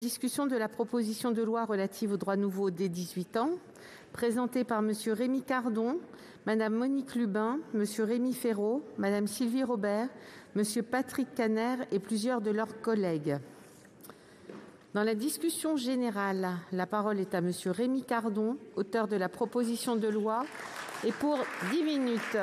Discussion de la proposition de loi relative aux droits nouveaux dès 18 ans, présentée par M. Rémi Cardon, Mme Monique Lubin, M. Rémi Féraud, Mme Sylvie Robert, M. Patrick Kanner et plusieurs de leurs collègues. Dans la discussion générale, la parole est à M. Rémi Cardon, auteur de la proposition de loi, et pour 10 minutes.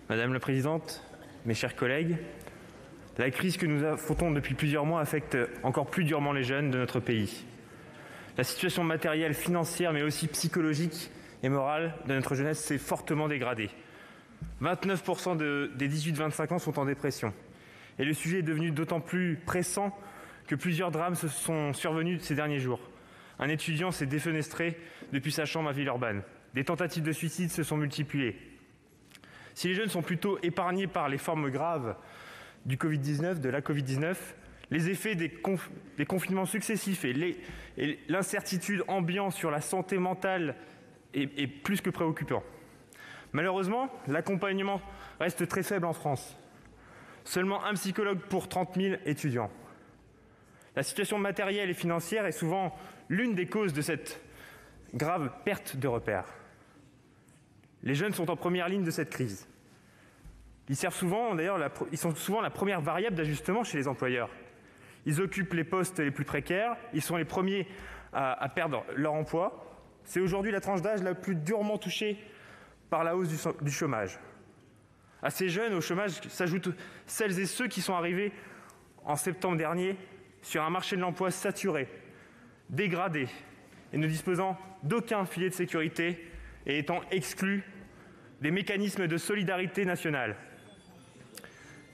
Madame la Présidente, mes chers collègues, la crise que nous affrontons depuis plusieurs mois affecte encore plus durement les jeunes de notre pays. La situation matérielle, financière, mais aussi psychologique et morale de notre jeunesse s'est fortement dégradée. 29% des 18-25 ans sont en dépression. Et le sujet est devenu d'autant plus pressant que plusieurs drames se sont survenus ces derniers jours. Un étudiant s'est défenestré depuis sa chambre à Villeurbanne. Des tentatives de suicide se sont multipliées. Si les jeunes sont plutôt épargnés par les formes graves du Covid-19, de la Covid-19, les effets des confinements successifs et l'incertitude ambiante sur la santé mentale est plus que préoccupant. Malheureusement, l'accompagnement reste très faible en France. Seulement un psychologue pour 30 000 étudiants. La situation matérielle et financière est souvent l'une des causes de cette grave perte de repères. Les jeunes sont en première ligne de cette crise. Ils sont souvent la première variable d'ajustement chez les employeurs. Ils occupent les postes les plus précaires, ils sont les premiers à perdre leur emploi. C'est aujourd'hui la tranche d'âge la plus durement touchée par la hausse du chômage. À ces jeunes, au chômage, s'ajoutent celles et ceux qui sont arrivés en septembre dernier sur un marché de l'emploi saturé, dégradé et ne disposant d'aucun filet de sécurité et étant exclus des mécanismes de solidarité nationale.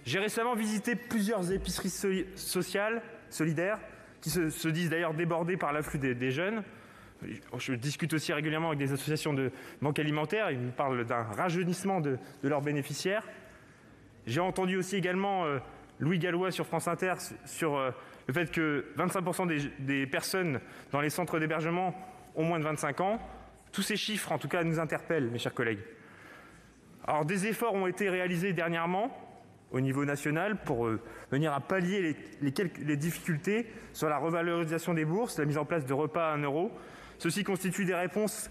J'ai récemment visité plusieurs épiceries sociales, solidaires, qui se disent d'ailleurs débordées par l'afflux des jeunes. Je discute aussi régulièrement avec des associations de banques alimentaires, ils me parlent d'un rajeunissement de leurs bénéficiaires. J'ai entendu aussi également Louis Gallois sur France Inter sur le fait que 25% des personnes dans les centres d'hébergement ont moins de 25 ans. Tous ces chiffres, en tout cas, nous interpellent, mes chers collègues. Alors, des efforts ont été réalisés dernièrement au niveau national pour venir à pallier les difficultés sur la revalorisation des bourses, la mise en place de repas à 1 euro. Ceci constitue des réponses,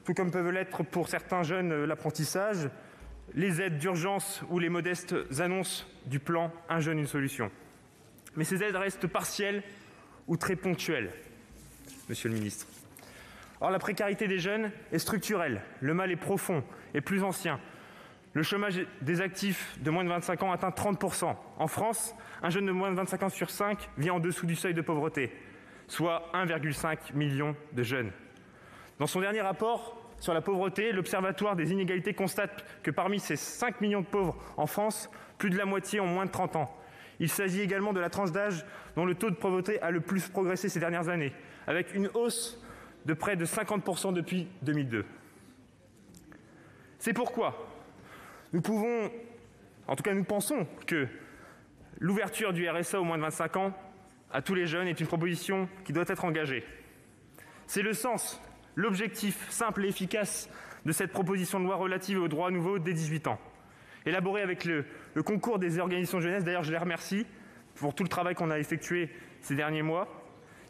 tout comme peuvent l'être pour certains jeunes l'apprentissage, les aides d'urgence ou les modestes annonces du plan « Un jeune, une solution ». Mais ces aides restent partielles ou très ponctuelles, monsieur le ministre. Or, la précarité des jeunes est structurelle, le mal est profond et plus ancien. Le chômage des actifs de moins de 25 ans atteint 30%. En France, un jeune de moins de 25 ans sur 5 vit en dessous du seuil de pauvreté, soit 1,5 million de jeunes. Dans son dernier rapport sur la pauvreté, l'Observatoire des inégalités constate que parmi ces 5 millions de pauvres en France, plus de la moitié ont moins de 30 ans. Il s'agit également de la tranche d'âge dont le taux de pauvreté a le plus progressé ces dernières années, avec une hausse de près de 50% depuis 2002. C'est pourquoi nous pensons que l'ouverture du RSA aux moins de 25 ans à tous les jeunes est une proposition qui doit être engagée. C'est le sens, l'objectif simple et efficace de cette proposition de loi relative aux droits nouveaux dès 18 ans. Élaborée avec le concours des organisations de jeunesse, d'ailleurs je les remercie pour tout le travail qu'on a effectué ces derniers mois.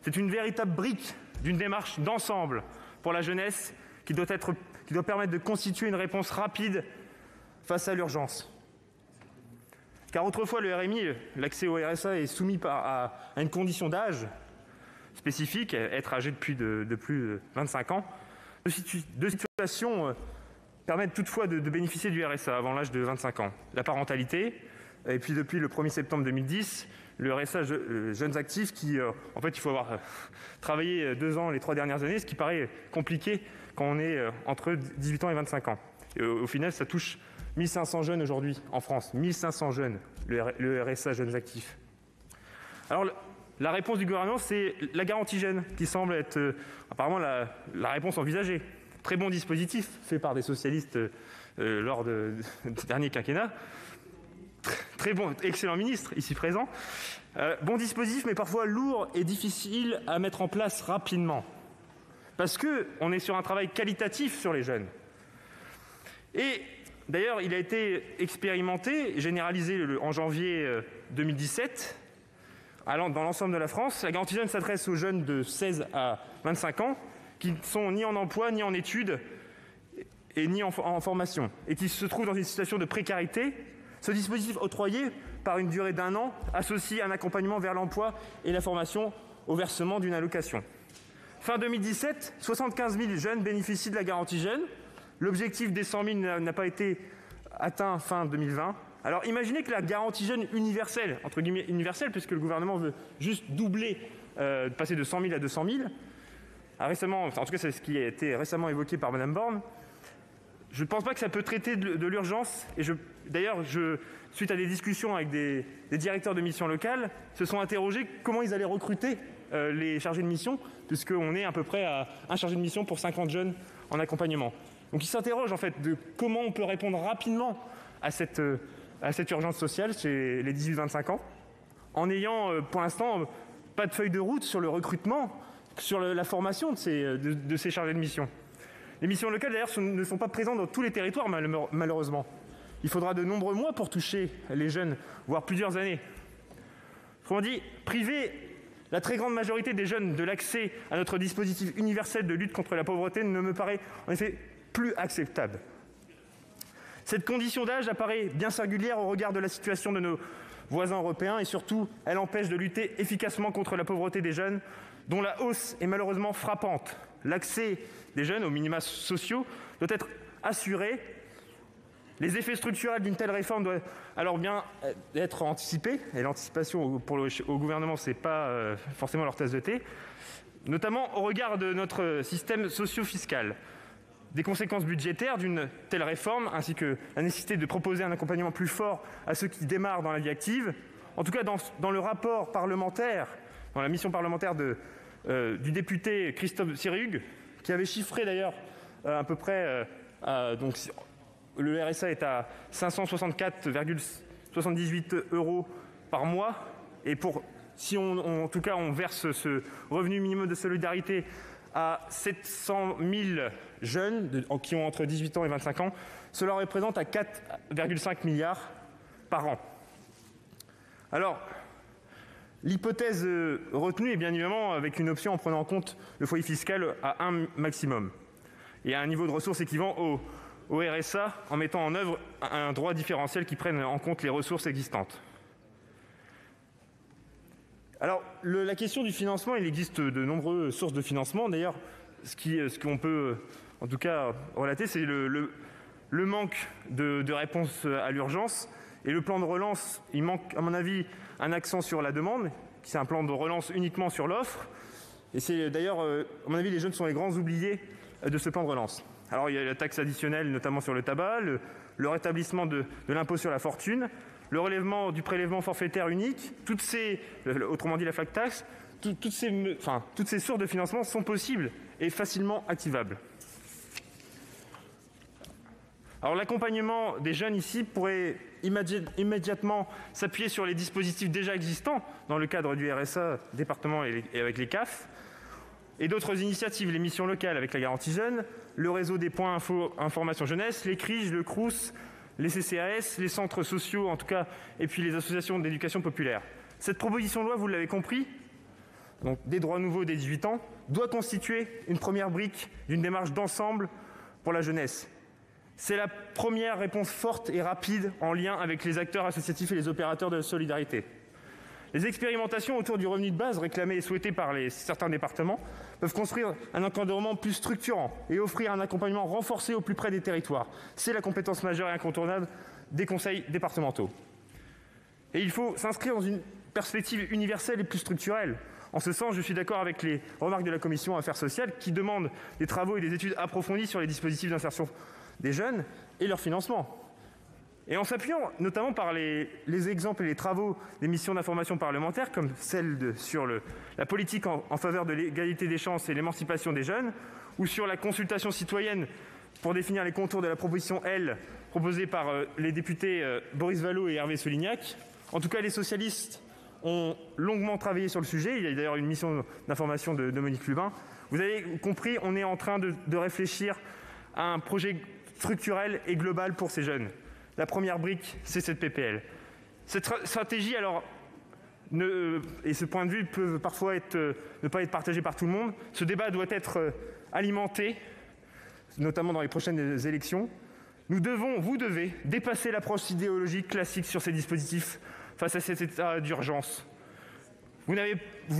C'est une véritable brique d'une démarche d'ensemble pour la jeunesse qui doit permettre de constituer une réponse rapide face à l'urgence. Car autrefois, le RMI, l'accès au RSA, est soumis à une condition d'âge spécifique, être âgé de plus de 25 ans. Deux situations permettent toutefois de bénéficier du RSA avant l'âge de 25 ans. La parentalité, et puis depuis le 1er septembre 2010, le RSA jeunes actifs qui, en fait, il faut avoir travaillé 2 ans les 3 dernières années, ce qui paraît compliqué quand on est entre 18 ans et 25 ans. Et au final, ça touche 1500 jeunes aujourd'hui en France. 1500 jeunes, le RSA jeunes actifs. Alors, la réponse du gouvernement, c'est la garantie jeune, qui semble être apparemment la réponse envisagée. Très bon dispositif fait par des socialistes lors du dernier quinquennat. très bon, excellent ministre, ici présent. Bon dispositif, mais parfois lourd et difficile à mettre en place rapidement. Parce qu'on est sur un travail qualitatif sur les jeunes. Et d'ailleurs, il a été expérimenté, généralisé en janvier 2017, dans l'ensemble de la France. La garantie jeune s'adresse aux jeunes de 16 à 25 ans qui ne sont ni en emploi, ni en études, et ni en formation, et qui se trouvent dans une situation de précarité. Ce dispositif octroyé par une durée d'1 an associe un accompagnement vers l'emploi et la formation au versement d'une allocation. Fin 2017, 75 000 jeunes bénéficient de la garantie jeune. L'objectif des 100 000 n'a pas été atteint fin 2020. Alors imaginez que la garantie jeune universelle, entre guillemets universelle, puisque le gouvernement veut juste doubler, passer de 100 000 à 200 000, récemment, en tout cas c'est ce qui a été récemment évoqué par Mme Borne, je ne pense pas que ça peut traiter de l'urgence. Et d'ailleurs, suite à des discussions avec des directeurs de missions locales, se sont interrogés comment ils allaient recruter les chargés de mission, puisqu'on est à peu près à un chargé de mission pour 50 jeunes en accompagnement. Donc ils s'interrogent en fait de comment on peut répondre rapidement à cette urgence sociale chez les 18-25 ans, en n'ayant pour l'instant pas de feuille de route sur le recrutement, sur la formation de ces chargés de mission. Les missions locales, d'ailleurs, ne sont pas présentes dans tous les territoires, malheureusement. Il faudra de nombreux mois pour toucher les jeunes, voire plusieurs années. Autrement dit, priver la très grande majorité des jeunes de l'accès à notre dispositif universel de lutte contre la pauvreté ne me paraît en effet plus acceptable. Cette condition d'âge apparaît bien singulière au regard de la situation de nos voisins européens et surtout, elle empêche de lutter efficacement contre la pauvreté des jeunes, dont la hausse est malheureusement frappante. L'accès des jeunes aux minima sociaux doit être assuré. Les effets structurels d'une telle réforme doivent alors bien être anticipés, et l'anticipation au gouvernement, ce n'est pas forcément leur tasse de thé, notamment au regard de notre système socio-fiscal. Des conséquences budgétaires d'une telle réforme, ainsi que la nécessité de proposer un accompagnement plus fort à ceux qui démarrent dans la vie active. En tout cas, dans le rapport parlementaire, dans la mission parlementaire du député Christophe Sirugue, qui avait chiffré d'ailleurs à peu près, donc le RSA est à 564,78 € par mois, et si en tout cas on verse ce revenu minimum de solidarité à 700 000 jeunes qui ont entre 18 ans et 25 ans, cela représente à 4,5 milliards par an. Alors, l'hypothèse retenue est bien évidemment avec une option en prenant en compte le foyer fiscal à 1 maximum et à un niveau de ressources équivalent au RSA, en mettant en œuvre un droit différentiel qui prenne en compte les ressources existantes. Alors, la question du financement, il existe de nombreuses sources de financement. D'ailleurs, ce qu'on peut en tout cas relater, c'est le manque de réponse à l'urgence. Et le plan de relance, il manque, à mon avis, un accent sur la demande, qui c'est un plan de relance uniquement sur l'offre. Et c'est d'ailleurs, à mon avis, les jeunes sont les grands oubliés de ce plan de relance. Alors, il y a la taxe additionnelle, notamment sur le tabac, le rétablissement de l'impôt sur la fortune, le relèvement du prélèvement forfaitaire unique, autrement dit la flat tax, toutes ces sources de financement sont possibles et facilement activables. Alors l'accompagnement des jeunes ici pourrait immédiatement s'appuyer sur les dispositifs déjà existants dans le cadre du RSA département et avec les CAF, et d'autres initiatives, les missions locales avec la garantie jeune, le réseau des points information jeunesse, les CRIJ, le CROUS, les CCAS, les centres sociaux en tout cas, et puis les associations d'éducation populaire. Cette proposition de loi, vous l'avez compris, donc des droits nouveaux dès 18 ans, doit constituer une première brique d'une démarche d'ensemble pour la jeunesse. C'est la première réponse forte et rapide en lien avec les acteurs associatifs et les opérateurs de la solidarité. Les expérimentations autour du revenu de base réclamées et souhaitées par certains départements peuvent construire un encadrement plus structurant et offrir un accompagnement renforcé au plus près des territoires. C'est la compétence majeure et incontournable des conseils départementaux. Et il faut s'inscrire dans une perspective universelle et plus structurelle. En ce sens, je suis d'accord avec les remarques de la Commission Affaires sociales qui demandent des travaux et des études approfondies sur les dispositifs d'insertion des jeunes et leur financement. Et en s'appuyant notamment par les exemples et les travaux des missions d'information parlementaires, comme celle sur la politique en faveur de l'égalité des chances et l'émancipation des jeunes, ou sur la consultation citoyenne pour définir les contours de la proposition L proposée par les députés Boris Vallaud et Hervé Solignac. En tout cas, les socialistes ont longuement travaillé sur le sujet. Il y a d'ailleurs une mission d'information de Monique Lubin. Vous avez compris, on est en train de réfléchir à un projet structurel et global pour ces jeunes. La première brique, c'est cette PPL. Cette stratégie, et ce point de vue peut parfois ne pas être partagé par tout le monde. Ce débat doit être alimenté, notamment dans les prochaines élections. Vous devez dépasser l'approche idéologique classique sur ces dispositifs face à cet état d'urgence. Vous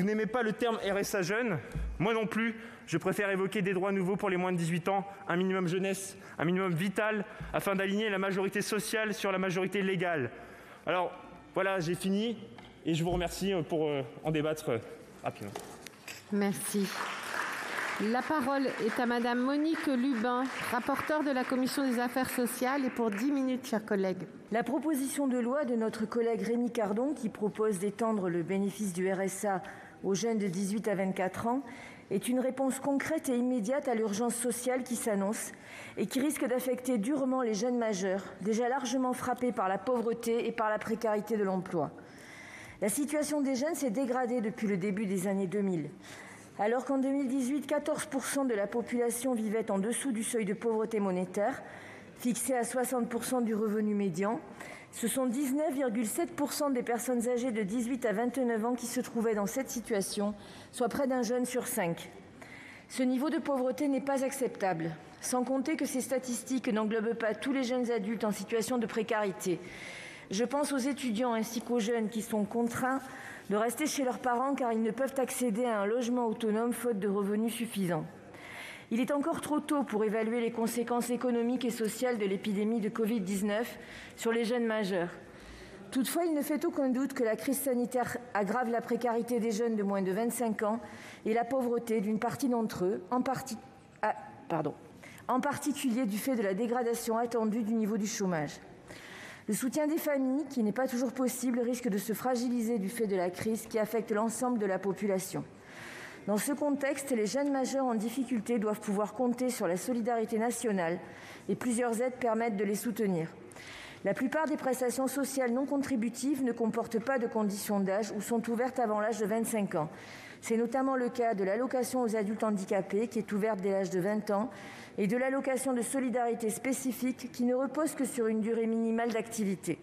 n'aimez pas le terme RSA jeune, moi non plus. Je préfère évoquer des droits nouveaux pour les moins de 18 ans, un minimum jeunesse, un minimum vital, afin d'aligner la majorité sociale sur la majorité légale. Alors voilà, j'ai fini et je vous remercie pour en débattre rapidement. Merci. La parole est à Madame Monique Lubin, rapporteure de la Commission des affaires sociales, et pour 10 minutes, chers collègues. La proposition de loi de notre collègue Rémi Cardon, qui propose d'étendre le bénéfice du RSA aux jeunes de 18 à 24 ans, est une réponse concrète et immédiate à l'urgence sociale qui s'annonce et qui risque d'affecter durement les jeunes majeurs, déjà largement frappés par la pauvreté et par la précarité de l'emploi. La situation des jeunes s'est dégradée depuis le début des années 2000. Alors qu'en 2018, 14% de la population vivait en dessous du seuil de pauvreté monétaire, fixé à 60% du revenu médian, ce sont 19,7% des personnes âgées de 18 à 29 ans qui se trouvaient dans cette situation, soit près d'un jeune sur 5. Ce niveau de pauvreté n'est pas acceptable, sans compter que ces statistiques n'englobent pas tous les jeunes adultes en situation de précarité. Je pense aux étudiants ainsi qu'aux jeunes qui sont contraints de rester chez leurs parents car ils ne peuvent accéder à un logement autonome faute de revenus suffisants. Il est encore trop tôt pour évaluer les conséquences économiques et sociales de l'épidémie de Covid-19 sur les jeunes majeurs. Toutefois, il ne fait aucun doute que la crise sanitaire aggrave la précarité des jeunes de moins de 25 ans et la pauvreté d'une partie d'entre eux, en particulier du fait de la dégradation attendue du niveau du chômage. Le soutien des familles, qui n'est pas toujours possible, risque de se fragiliser du fait de la crise qui affecte l'ensemble de la population. Dans ce contexte, les jeunes majeurs en difficulté doivent pouvoir compter sur la solidarité nationale et plusieurs aides permettent de les soutenir. La plupart des prestations sociales non contributives ne comportent pas de conditions d'âge ou sont ouvertes avant l'âge de 25 ans. C'est notamment le cas de l'allocation aux adultes handicapés, qui est ouverte dès l'âge de 20 ans, et de l'allocation de solidarité spécifique, qui ne repose que sur une durée minimale d'activité.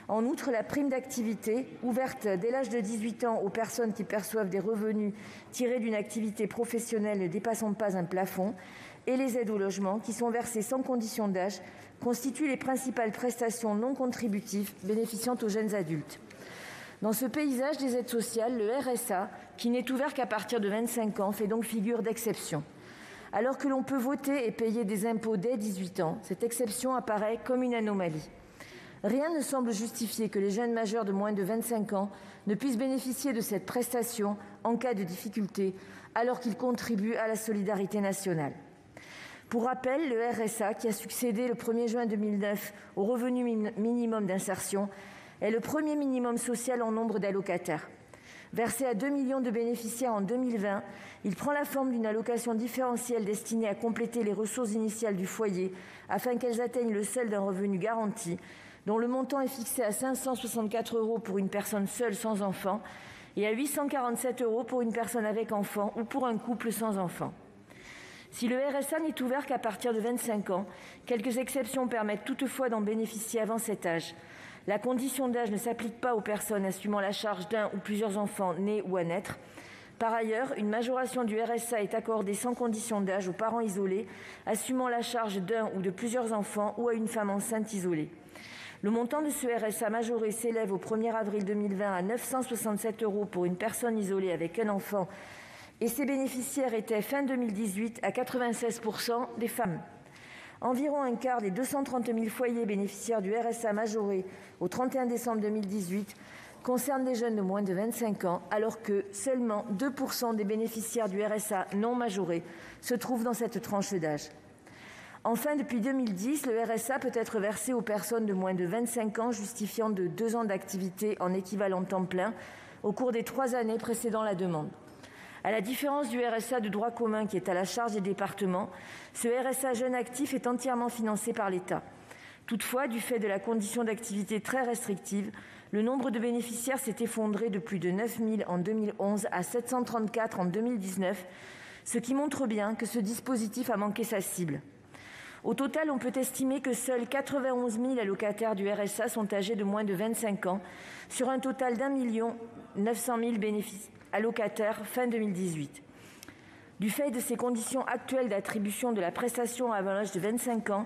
En outre, la prime d'activité, ouverte dès l'âge de 18 ans aux personnes qui perçoivent des revenus tirés d'une activité professionnelle ne dépassant pas un plafond, et les aides au logement, qui sont versées sans condition d'âge, constituent les principales prestations non contributives bénéficiant aux jeunes adultes. Dans ce paysage des aides sociales, le RSA, qui n'est ouvert qu'à partir de 25 ans, fait donc figure d'exception. Alors que l'on peut voter et payer des impôts dès 18 ans, cette exception apparaît comme une anomalie. Rien ne semble justifier que les jeunes majeurs de moins de 25 ans ne puissent bénéficier de cette prestation en cas de difficulté, alors qu'ils contribuent à la solidarité nationale. Pour rappel, le RSA, qui a succédé le 1er juin 2009 au revenu minimum d'insertion, est le premier minimum social en nombre d'allocataires. Versé à 2 millions de bénéficiaires en 2020, il prend la forme d'une allocation différentielle destinée à compléter les ressources initiales du foyer afin qu'elles atteignent le seuil d'un revenu garanti, dont le montant est fixé à 564 € pour une personne seule sans enfant et à 847 € pour une personne avec enfant ou pour un couple sans enfant. Si le RSA n'est ouvert qu'à partir de 25 ans, quelques exceptions permettent toutefois d'en bénéficier avant cet âge. La condition d'âge ne s'applique pas aux personnes assumant la charge d'un ou plusieurs enfants nés ou à naître. Par ailleurs, une majoration du RSA est accordée sans condition d'âge aux parents isolés, assumant la charge d'un ou de plusieurs enfants ou à une femme enceinte isolée. Le montant de ce RSA majoré s'élève au 1er avril 2020 à 967 € pour une personne isolée avec un enfant et ses bénéficiaires étaient fin 2018 à 96% des femmes. Environ un quart des 230 000 foyers bénéficiaires du RSA majoré au 31 décembre 2018 concernent des jeunes de moins de 25 ans, alors que seulement 2% des bénéficiaires du RSA non majoré se trouvent dans cette tranche d'âge. Enfin, depuis 2010, le RSA peut être versé aux personnes de moins de 25 ans justifiant de 2 ans d'activité en équivalent temps plein au cours des 3 années précédant la demande. À la différence du RSA de droit commun qui est à la charge des départements, ce RSA jeune actif est entièrement financé par l'État. Toutefois, du fait de la condition d'activité très restrictive, le nombre de bénéficiaires s'est effondré de plus de 9 000 en 2011 à 734 en 2019, ce qui montre bien que ce dispositif a manqué sa cible. Au total, on peut estimer que seuls 91 000 allocataires du RSA sont âgés de moins de 25 ans, sur un total d'1 900 000 allocataires fin 2018. Du fait de ces conditions actuelles d'attribution de la prestation avant l'âge de 25 ans,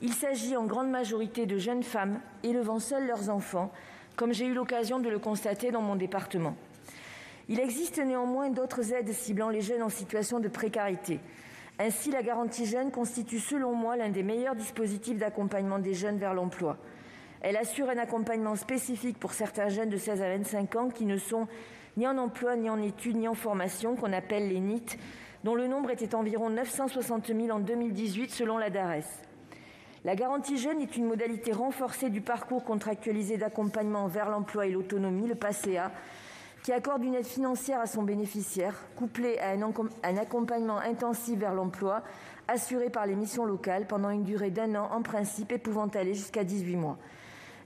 il s'agit en grande majorité de jeunes femmes élevant seules leurs enfants, comme j'ai eu l'occasion de le constater dans mon département. Il existe néanmoins d'autres aides ciblant les jeunes en situation de précarité. Ainsi, la garantie jeunes constitue selon moi l'un des meilleurs dispositifs d'accompagnement des jeunes vers l'emploi. Elle assure un accompagnement spécifique pour certains jeunes de 16 à 25 ans qui ne sont ni en emploi, ni en études, ni en formation, qu'on appelle les NEET, dont le nombre était environ 960 000 en 2018 selon la DARES. La garantie jeune est une modalité renforcée du parcours contractualisé d'accompagnement vers l'emploi et l'autonomie, le PACEA, qui accorde une aide financière à son bénéficiaire, couplée à un accompagnement intensif vers l'emploi, assuré par les missions locales pendant une durée d'1 an en principe et pouvant aller jusqu'à 18 mois.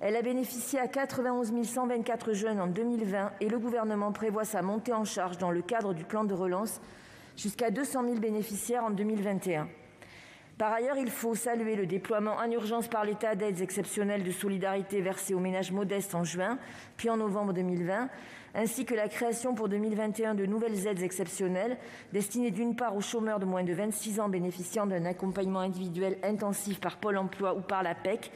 Elle a bénéficié à 91 124 jeunes en 2020 et le gouvernement prévoit sa montée en charge dans le cadre du plan de relance jusqu'à 200 000 bénéficiaires en 2021. Par ailleurs, il faut saluer le déploiement en urgence par l'État d'aides exceptionnelles de solidarité versées aux ménages modestes en juin, puis en novembre 2020, ainsi que la création pour 2021 de nouvelles aides exceptionnelles destinées d'une part aux chômeurs de moins de 26 ans bénéficiant d'un accompagnement individuel intensif par Pôle emploi ou par la PEC,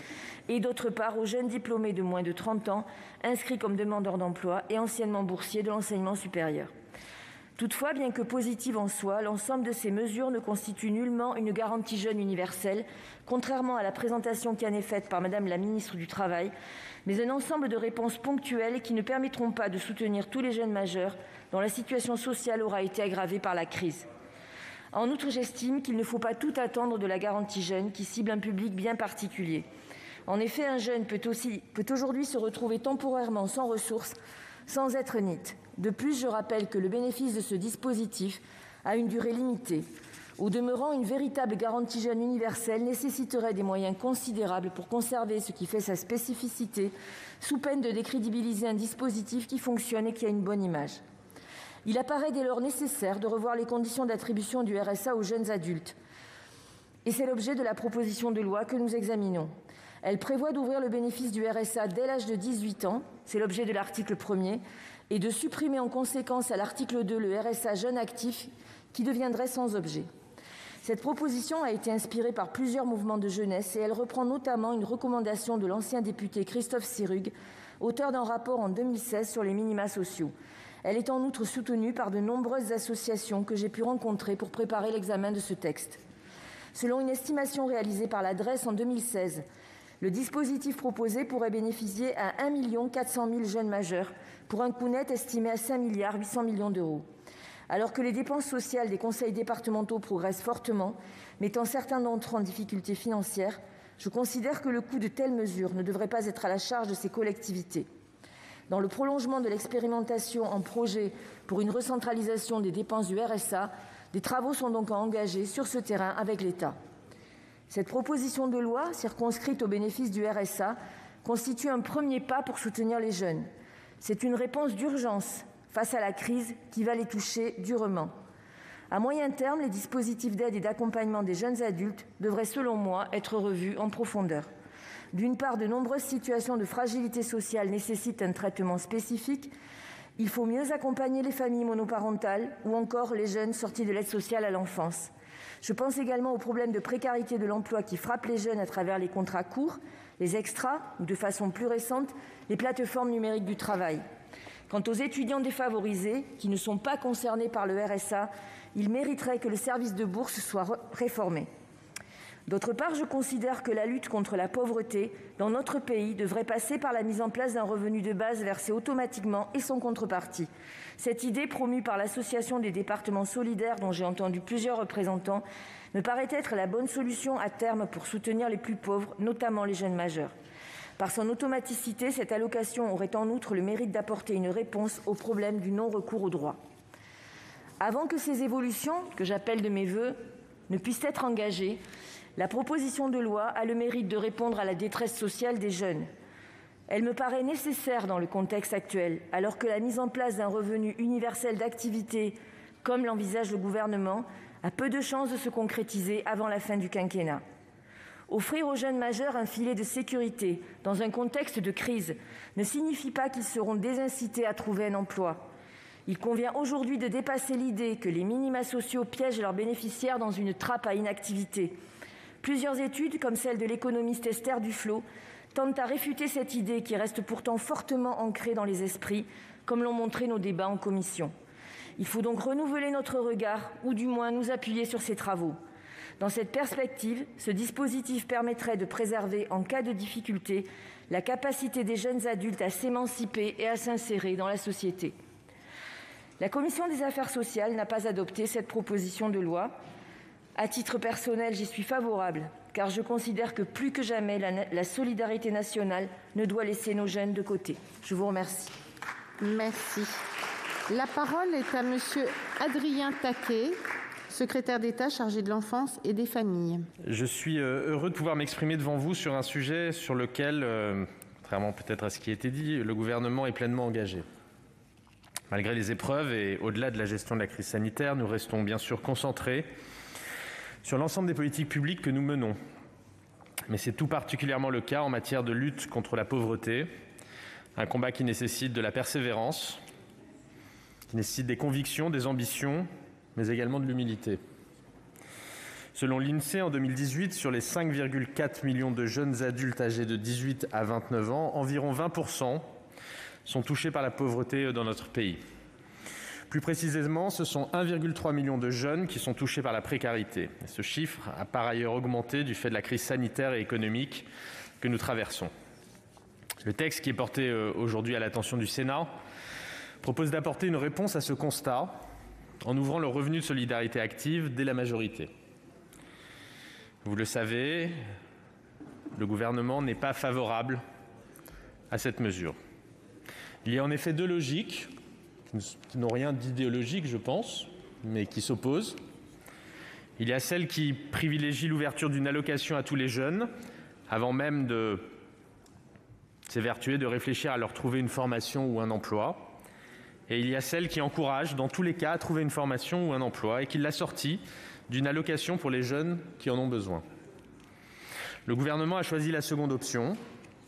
et d'autre part aux jeunes diplômés de moins de 30 ans inscrits comme demandeurs d'emploi et anciennement boursiers de l'enseignement supérieur. Toutefois, bien que positive en soi, l'ensemble de ces mesures ne constitue nullement une garantie jeune universelle, contrairement à la présentation qui en est faite par Madame la ministre du Travail, mais un ensemble de réponses ponctuelles qui ne permettront pas de soutenir tous les jeunes majeurs dont la situation sociale aura été aggravée par la crise. En outre, j'estime qu'il ne faut pas tout attendre de la garantie jeune qui cible un public bien particulier. En effet, un jeune peut aujourd'hui se retrouver temporairement sans ressources, sans être NEET. De plus, je rappelle que le bénéfice de ce dispositif a une durée limitée. Au demeurant, une véritable garantie jeune universelle nécessiterait des moyens considérables pour conserver ce qui fait sa spécificité, sous peine de décrédibiliser un dispositif qui fonctionne et qui a une bonne image. Il apparaît dès lors nécessaire de revoir les conditions d'attribution du RSA aux jeunes adultes. Et c'est l'objet de la proposition de loi que nous examinons. Elle prévoit d'ouvrir le bénéfice du RSA dès l'âge de 18 ans, c'est l'objet de l'article 1er, et de supprimer en conséquence à l'article 2 le RSA jeune actif qui deviendrait sans objet. Cette proposition a été inspirée par plusieurs mouvements de jeunesse et elle reprend notamment une recommandation de l'ancien député Christophe Sirugue, auteur d'un rapport en 2016 sur les minima sociaux. Elle est en outre soutenue par de nombreuses associations que j'ai pu rencontrer pour préparer l'examen de ce texte. Selon une estimation réalisée par la DREES en 2016, le dispositif proposé pourrait bénéficier à 1 400 000 jeunes majeurs, pour un coût net estimé à 5 800 millions d'euros. Alors que les dépenses sociales des conseils départementaux progressent fortement, mettant certains d'entre eux en difficulté financière, je considère que le coût de telles mesures ne devrait pas être à la charge de ces collectivités. Dans le prolongement de l'expérimentation en projet pour une recentralisation des dépenses du RSA, des travaux sont donc à engager sur ce terrain avec l'État. Cette proposition de loi, circonscrite au bénéfice du RSA, constitue un premier pas pour soutenir les jeunes. C'est une réponse d'urgence face à la crise qui va les toucher durement. À moyen terme, les dispositifs d'aide et d'accompagnement des jeunes adultes devraient, selon moi, être revus en profondeur. D'une part, de nombreuses situations de fragilité sociale nécessitent un traitement spécifique. Il faut mieux accompagner les familles monoparentales ou encore les jeunes sortis de l'aide sociale à l'enfance. Je pense également aux problèmes de précarité de l'emploi qui frappent les jeunes à travers les contrats courts, les extras ou, de façon plus récente, les plateformes numériques du travail. Quant aux étudiants défavorisés, qui ne sont pas concernés par le RSA, ils mériteraient que le service de bourse soit réformé. D'autre part, je considère que la lutte contre la pauvreté dans notre pays devrait passer par la mise en place d'un revenu de base versé automatiquement et sans contrepartie. Cette idée, promue par l'Association des départements solidaires, dont j'ai entendu plusieurs représentants, me paraît être la bonne solution à terme pour soutenir les plus pauvres, notamment les jeunes majeurs. Par son automaticité, cette allocation aurait en outre le mérite d'apporter une réponse au problème du non-recours aux droits. Avant que ces évolutions, que j'appelle de mes vœux, ne puissent être engagées, la proposition de loi a le mérite de répondre à la détresse sociale des jeunes. Elle me paraît nécessaire dans le contexte actuel, alors que la mise en place d'un revenu universel d'activité, comme l'envisage le gouvernement, a peu de chances de se concrétiser avant la fin du quinquennat. Offrir aux jeunes majeurs un filet de sécurité dans un contexte de crise ne signifie pas qu'ils seront désincités à trouver un emploi. Il convient aujourd'hui de dépasser l'idée que les minima sociaux piègent leurs bénéficiaires dans une trappe à inactivité. Plusieurs études, comme celle de l'économiste Esther Duflo, tentent à réfuter cette idée qui reste pourtant fortement ancrée dans les esprits, comme l'ont montré nos débats en commission. Il faut donc renouveler notre regard, ou du moins nous appuyer sur ces travaux. Dans cette perspective, ce dispositif permettrait de préserver, en cas de difficulté, la capacité des jeunes adultes à s'émanciper et à s'insérer dans la société. La Commission des affaires sociales n'a pas adopté cette proposition de loi. À titre personnel, j'y suis favorable, car je considère que plus que jamais, la solidarité nationale ne doit laisser nos jeunes de côté. Je vous remercie. Merci. La parole est à Monsieur Adrien Taquet, secrétaire d'État chargé de l'enfance et des familles. Je suis heureux de pouvoir m'exprimer devant vous sur un sujet sur lequel, contrairement peut-être à ce qui a été dit, le gouvernement est pleinement engagé. Malgré les épreuves et au-delà de la gestion de la crise sanitaire, nous restons bien sûr concentrés sur l'ensemble des politiques publiques que nous menons. Mais c'est tout particulièrement le cas en matière de lutte contre la pauvreté, un combat qui nécessite de la persévérance, qui nécessite des convictions, des ambitions, mais également de l'humilité. Selon l'INSEE, en 2018, sur les 5,4 millions de jeunes adultes âgés de 18 à 29 ans, environ 20% sont touchés par la pauvreté dans notre pays. Plus précisément, ce sont 1,3 million de jeunes qui sont touchés par la précarité. Et ce chiffre a par ailleurs augmenté du fait de la crise sanitaire et économique que nous traversons. Le texte qui est porté aujourd'hui à l'attention du Sénat propose d'apporter une réponse à ce constat en ouvrant le revenu de solidarité active dès la majorité. Vous le savez, le gouvernement n'est pas favorable à cette mesure. Il y a en effet deux logiques qui n'ont rien d'idéologique, je pense, mais qui s'opposent. Il y a celle qui privilégie l'ouverture d'une allocation à tous les jeunes, avant même de s'évertuer de réfléchir à leur trouver une formation ou un emploi. Et il y a celle qui encourage, dans tous les cas, à trouver une formation ou un emploi et qui l'assortit d'une allocation pour les jeunes qui en ont besoin. Le gouvernement a choisi la seconde option.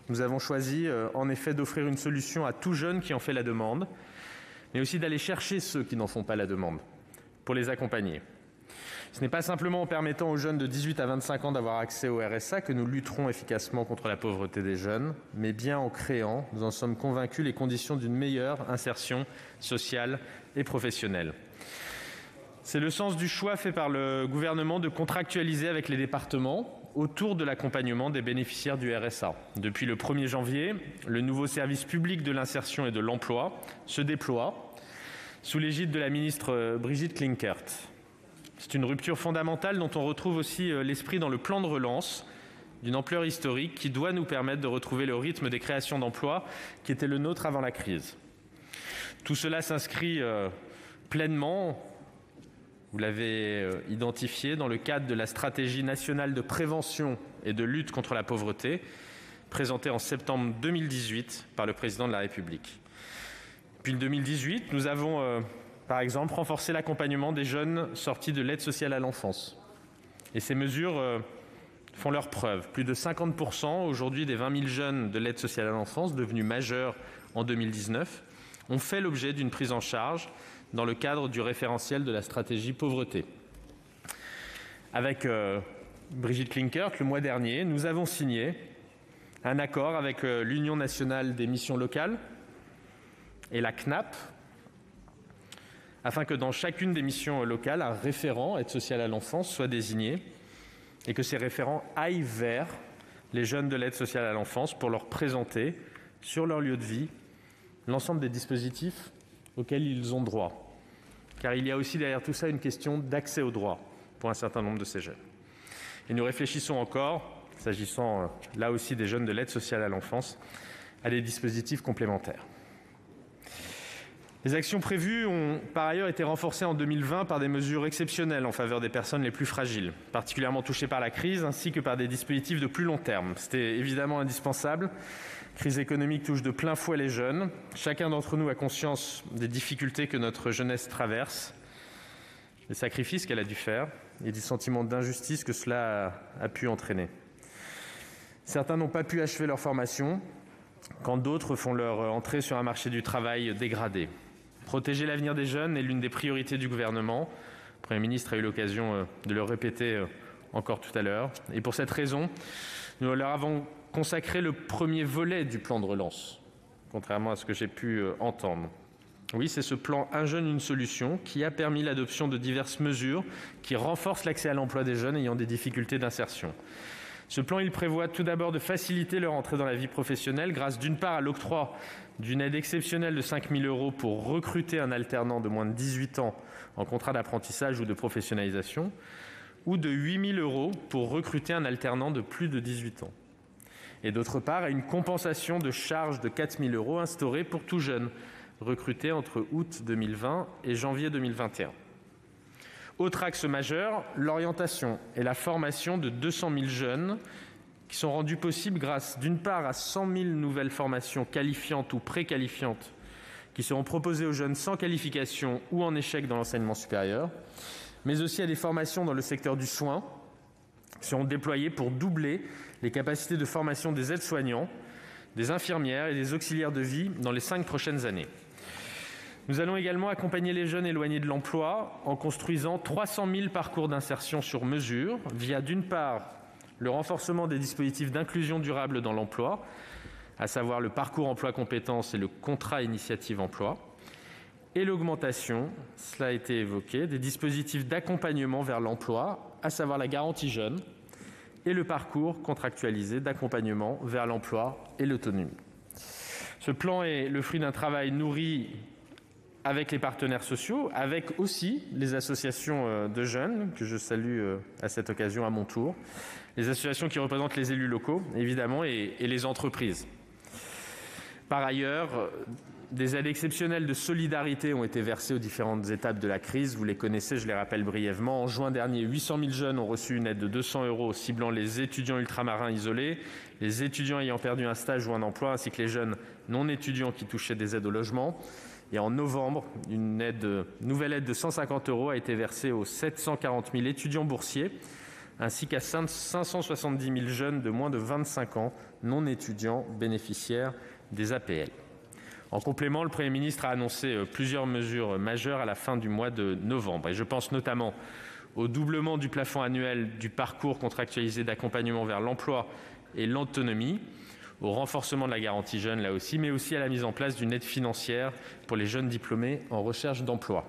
Nous avons choisi, en effet, d'offrir une solution à tout jeune qui en fait la demande, mais aussi d'aller chercher ceux qui n'en font pas la demande, pour les accompagner. Ce n'est pas simplement en permettant aux jeunes de 18 à 25 ans d'avoir accès au RSA que nous lutterons efficacement contre la pauvreté des jeunes, mais bien en créant, nous en sommes convaincus, les conditions d'une meilleure insertion sociale et professionnelle. C'est le sens du choix fait par le gouvernement de contractualiser avec les départements autour de l'accompagnement des bénéficiaires du RSA. Depuis le 1er janvier, le nouveau service public de l'insertion et de l'emploi se déploie sous l'égide de la ministre Brigitte Klinkert. C'est une rupture fondamentale dont on retrouve aussi l'esprit dans le plan de relance d'une ampleur historique qui doit nous permettre de retrouver le rythme des créations d'emplois qui était le nôtre avant la crise. Tout cela s'inscrit pleinement, vous l'avez identifié, dans le cadre de la stratégie nationale de prévention et de lutte contre la pauvreté, présentée en septembre 2018 par le président de la République. Depuis 2018, nous avons par exemple renforcé l'accompagnement des jeunes sortis de l'aide sociale à l'enfance. Et ces mesures font leurs preuves. Plus de 50% aujourd'hui des 20 000 jeunes de l'aide sociale à l'enfance devenus majeurs en 2019 ont fait l'objet d'une prise en charge dans le cadre du référentiel de la stratégie pauvreté. Avec Brigitte Klinkert, le mois dernier, nous avons signé un accord avec l'Union nationale des missions locales et la CNAP, afin que dans chacune des missions locales, un référent aide sociale à l'enfance soit désigné et que ces référents aillent vers les jeunes de l'aide sociale à l'enfance pour leur présenter, sur leur lieu de vie, l'ensemble des dispositifs auxquels ils ont droit. Car il y a aussi derrière tout ça une question d'accès aux droits pour un certain nombre de ces jeunes. Et nous réfléchissons encore, s'agissant là aussi des jeunes de l'aide sociale à l'enfance, à des dispositifs complémentaires. Les actions prévues ont par ailleurs été renforcées en 2020 par des mesures exceptionnelles en faveur des personnes les plus fragiles, particulièrement touchées par la crise, ainsi que par des dispositifs de plus long terme. C'était évidemment indispensable. La crise économique touche de plein fouet les jeunes. Chacun d'entre nous a conscience des difficultés que notre jeunesse traverse, des sacrifices qu'elle a dû faire et du sentiment d'injustice que cela a pu entraîner. Certains n'ont pas pu achever leur formation, quand d'autres font leur entrée sur un marché du travail dégradé. Protéger l'avenir des jeunes est l'une des priorités du gouvernement. Le Premier ministre a eu l'occasion de le répéter encore tout à l'heure. Et pour cette raison, nous leur avons consacré le premier volet du plan de relance, contrairement à ce que j'ai pu entendre. Oui, c'est ce plan « Un jeune, une solution » qui a permis l'adoption de diverses mesures qui renforcent l'accès à l'emploi des jeunes ayant des difficultés d'insertion. Ce plan, il prévoit tout d'abord de faciliter leur entrée dans la vie professionnelle grâce d'une part à l'octroi d'une aide exceptionnelle de 5 000 € pour recruter un alternant de moins de 18 ans en contrat d'apprentissage ou de professionnalisation, ou de 8 000 € pour recruter un alternant de plus de 18 ans. Et d'autre part, à une compensation de charges de 4 000 € instaurée pour tout jeune recruté entre août 2020 et janvier 2021. Autre axe majeur, l'orientation et la formation de 200 000 jeunes qui sont rendus possibles grâce, d'une part, à 100 000 nouvelles formations qualifiantes ou préqualifiantes qui seront proposées aux jeunes sans qualification ou en échec dans l'enseignement supérieur, mais aussi à des formations dans le secteur du soin qui seront déployées pour doubler les capacités de formation des aides-soignants, des infirmières et des auxiliaires de vie dans les 5 prochaines années. Nous allons également accompagner les jeunes éloignés de l'emploi en construisant 300 000 parcours d'insertion sur mesure via, d'une part, le renforcement des dispositifs d'inclusion durable dans l'emploi, à savoir le parcours emploi compétences et le contrat initiative emploi, et l'augmentation, cela a été évoqué, des dispositifs d'accompagnement vers l'emploi, à savoir la garantie jeune et le parcours contractualisé d'accompagnement vers l'emploi et l'autonomie. Ce plan est le fruit d'un travail nourri avec les partenaires sociaux, avec aussi les associations de jeunes, que je salue à cette occasion à mon tour, les associations qui représentent les élus locaux, évidemment, et les entreprises. Par ailleurs, des aides exceptionnelles de solidarité ont été versées aux différentes étapes de la crise. Vous les connaissez, je les rappelle brièvement. En juin dernier, 800 000 jeunes ont reçu une aide de 200 € ciblant les étudiants ultramarins isolés, les étudiants ayant perdu un stage ou un emploi, ainsi que les jeunes non étudiants qui touchaient des aides au logement. Et en novembre, une nouvelle aide de 150 € a été versée aux 740 000 étudiants boursiers, ainsi qu'à 570 000 jeunes de moins de 25 ans non étudiants bénéficiaires des APL. En complément, le Premier ministre a annoncé plusieurs mesures majeures à la fin du mois de novembre. Et je pense notamment au doublement du plafond annuel du parcours contractualisé d'accompagnement vers l'emploi et l'autonomie, au renforcement de la garantie jeune, là aussi, mais aussi à la mise en place d'une aide financière pour les jeunes diplômés en recherche d'emploi.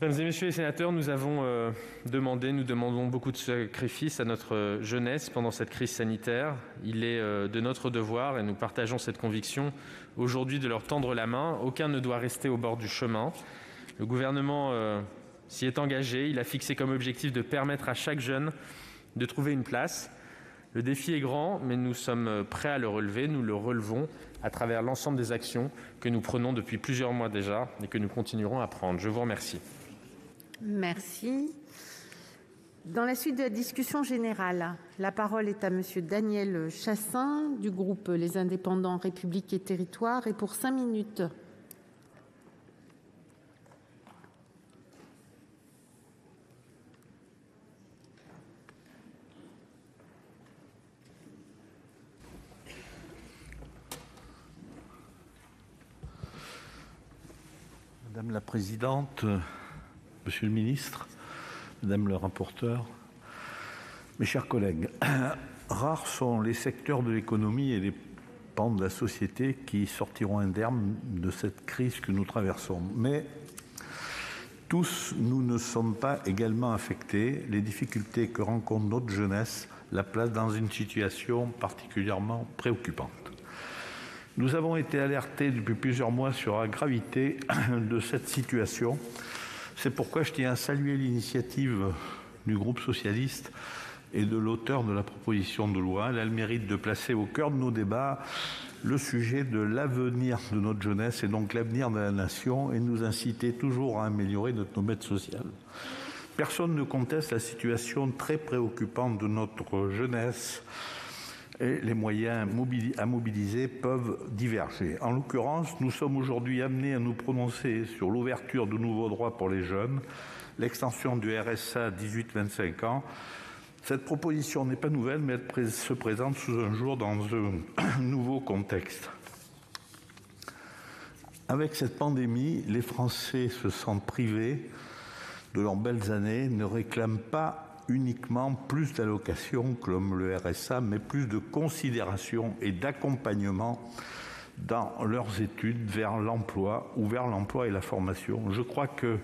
Mesdames et messieurs les sénateurs, nous demandons beaucoup de sacrifices à notre jeunesse pendant cette crise sanitaire. Il est de notre devoir, et nous partageons cette conviction, aujourd'hui de leur tendre la main. Aucun ne doit rester au bord du chemin. Le gouvernement s'y est engagé. Il a fixé comme objectif de permettre à chaque jeune de trouver une place. Le défi est grand, mais nous sommes prêts à le relever. Nous le relevons à travers l'ensemble des actions que nous prenons depuis plusieurs mois déjà et que nous continuerons à prendre. Je vous remercie. Merci. Dans la suite de la discussion générale, la parole est à Monsieur Daniel Chassaing du groupe Les Indépendants, République et Territoires, et pour 5 minutes. Madame la présidente, monsieur le ministre, madame le rapporteur, mes chers collègues, rares sont les secteurs de l'économie et les pans de la société qui sortiront indemnes de cette crise que nous traversons. Mais tous, nous ne sommes pas également affectés. Les difficultés que rencontre notre jeunesse la placent dans une situation particulièrement préoccupante. Nous avons été alertés depuis plusieurs mois sur la gravité de cette situation. C'est pourquoi je tiens à saluer l'initiative du groupe socialiste et de l'auteur de la proposition de loi. Elle a le mérite de placer au cœur de nos débats le sujet de l'avenir de notre jeunesse et donc l'avenir de la nation et nous inciter toujours à améliorer notre modèle social. Personne ne conteste la situation très préoccupante de notre jeunesse et les moyens à mobiliser peuvent diverger. En l'occurrence, nous sommes aujourd'hui amenés à nous prononcer sur l'ouverture de nouveaux droits pour les jeunes, l'extension du RSA à 18-25 ans. Cette proposition n'est pas nouvelle, mais elle se présente sous un jour dans un nouveau contexte. Avec cette pandémie, les Français se sentent privés de leurs belles années, ne réclament pas uniquement plus d'allocations comme le RSA, mais plus de considération et d'accompagnement dans leurs études vers l'emploi ou vers l'emploi et la formation. Je crois que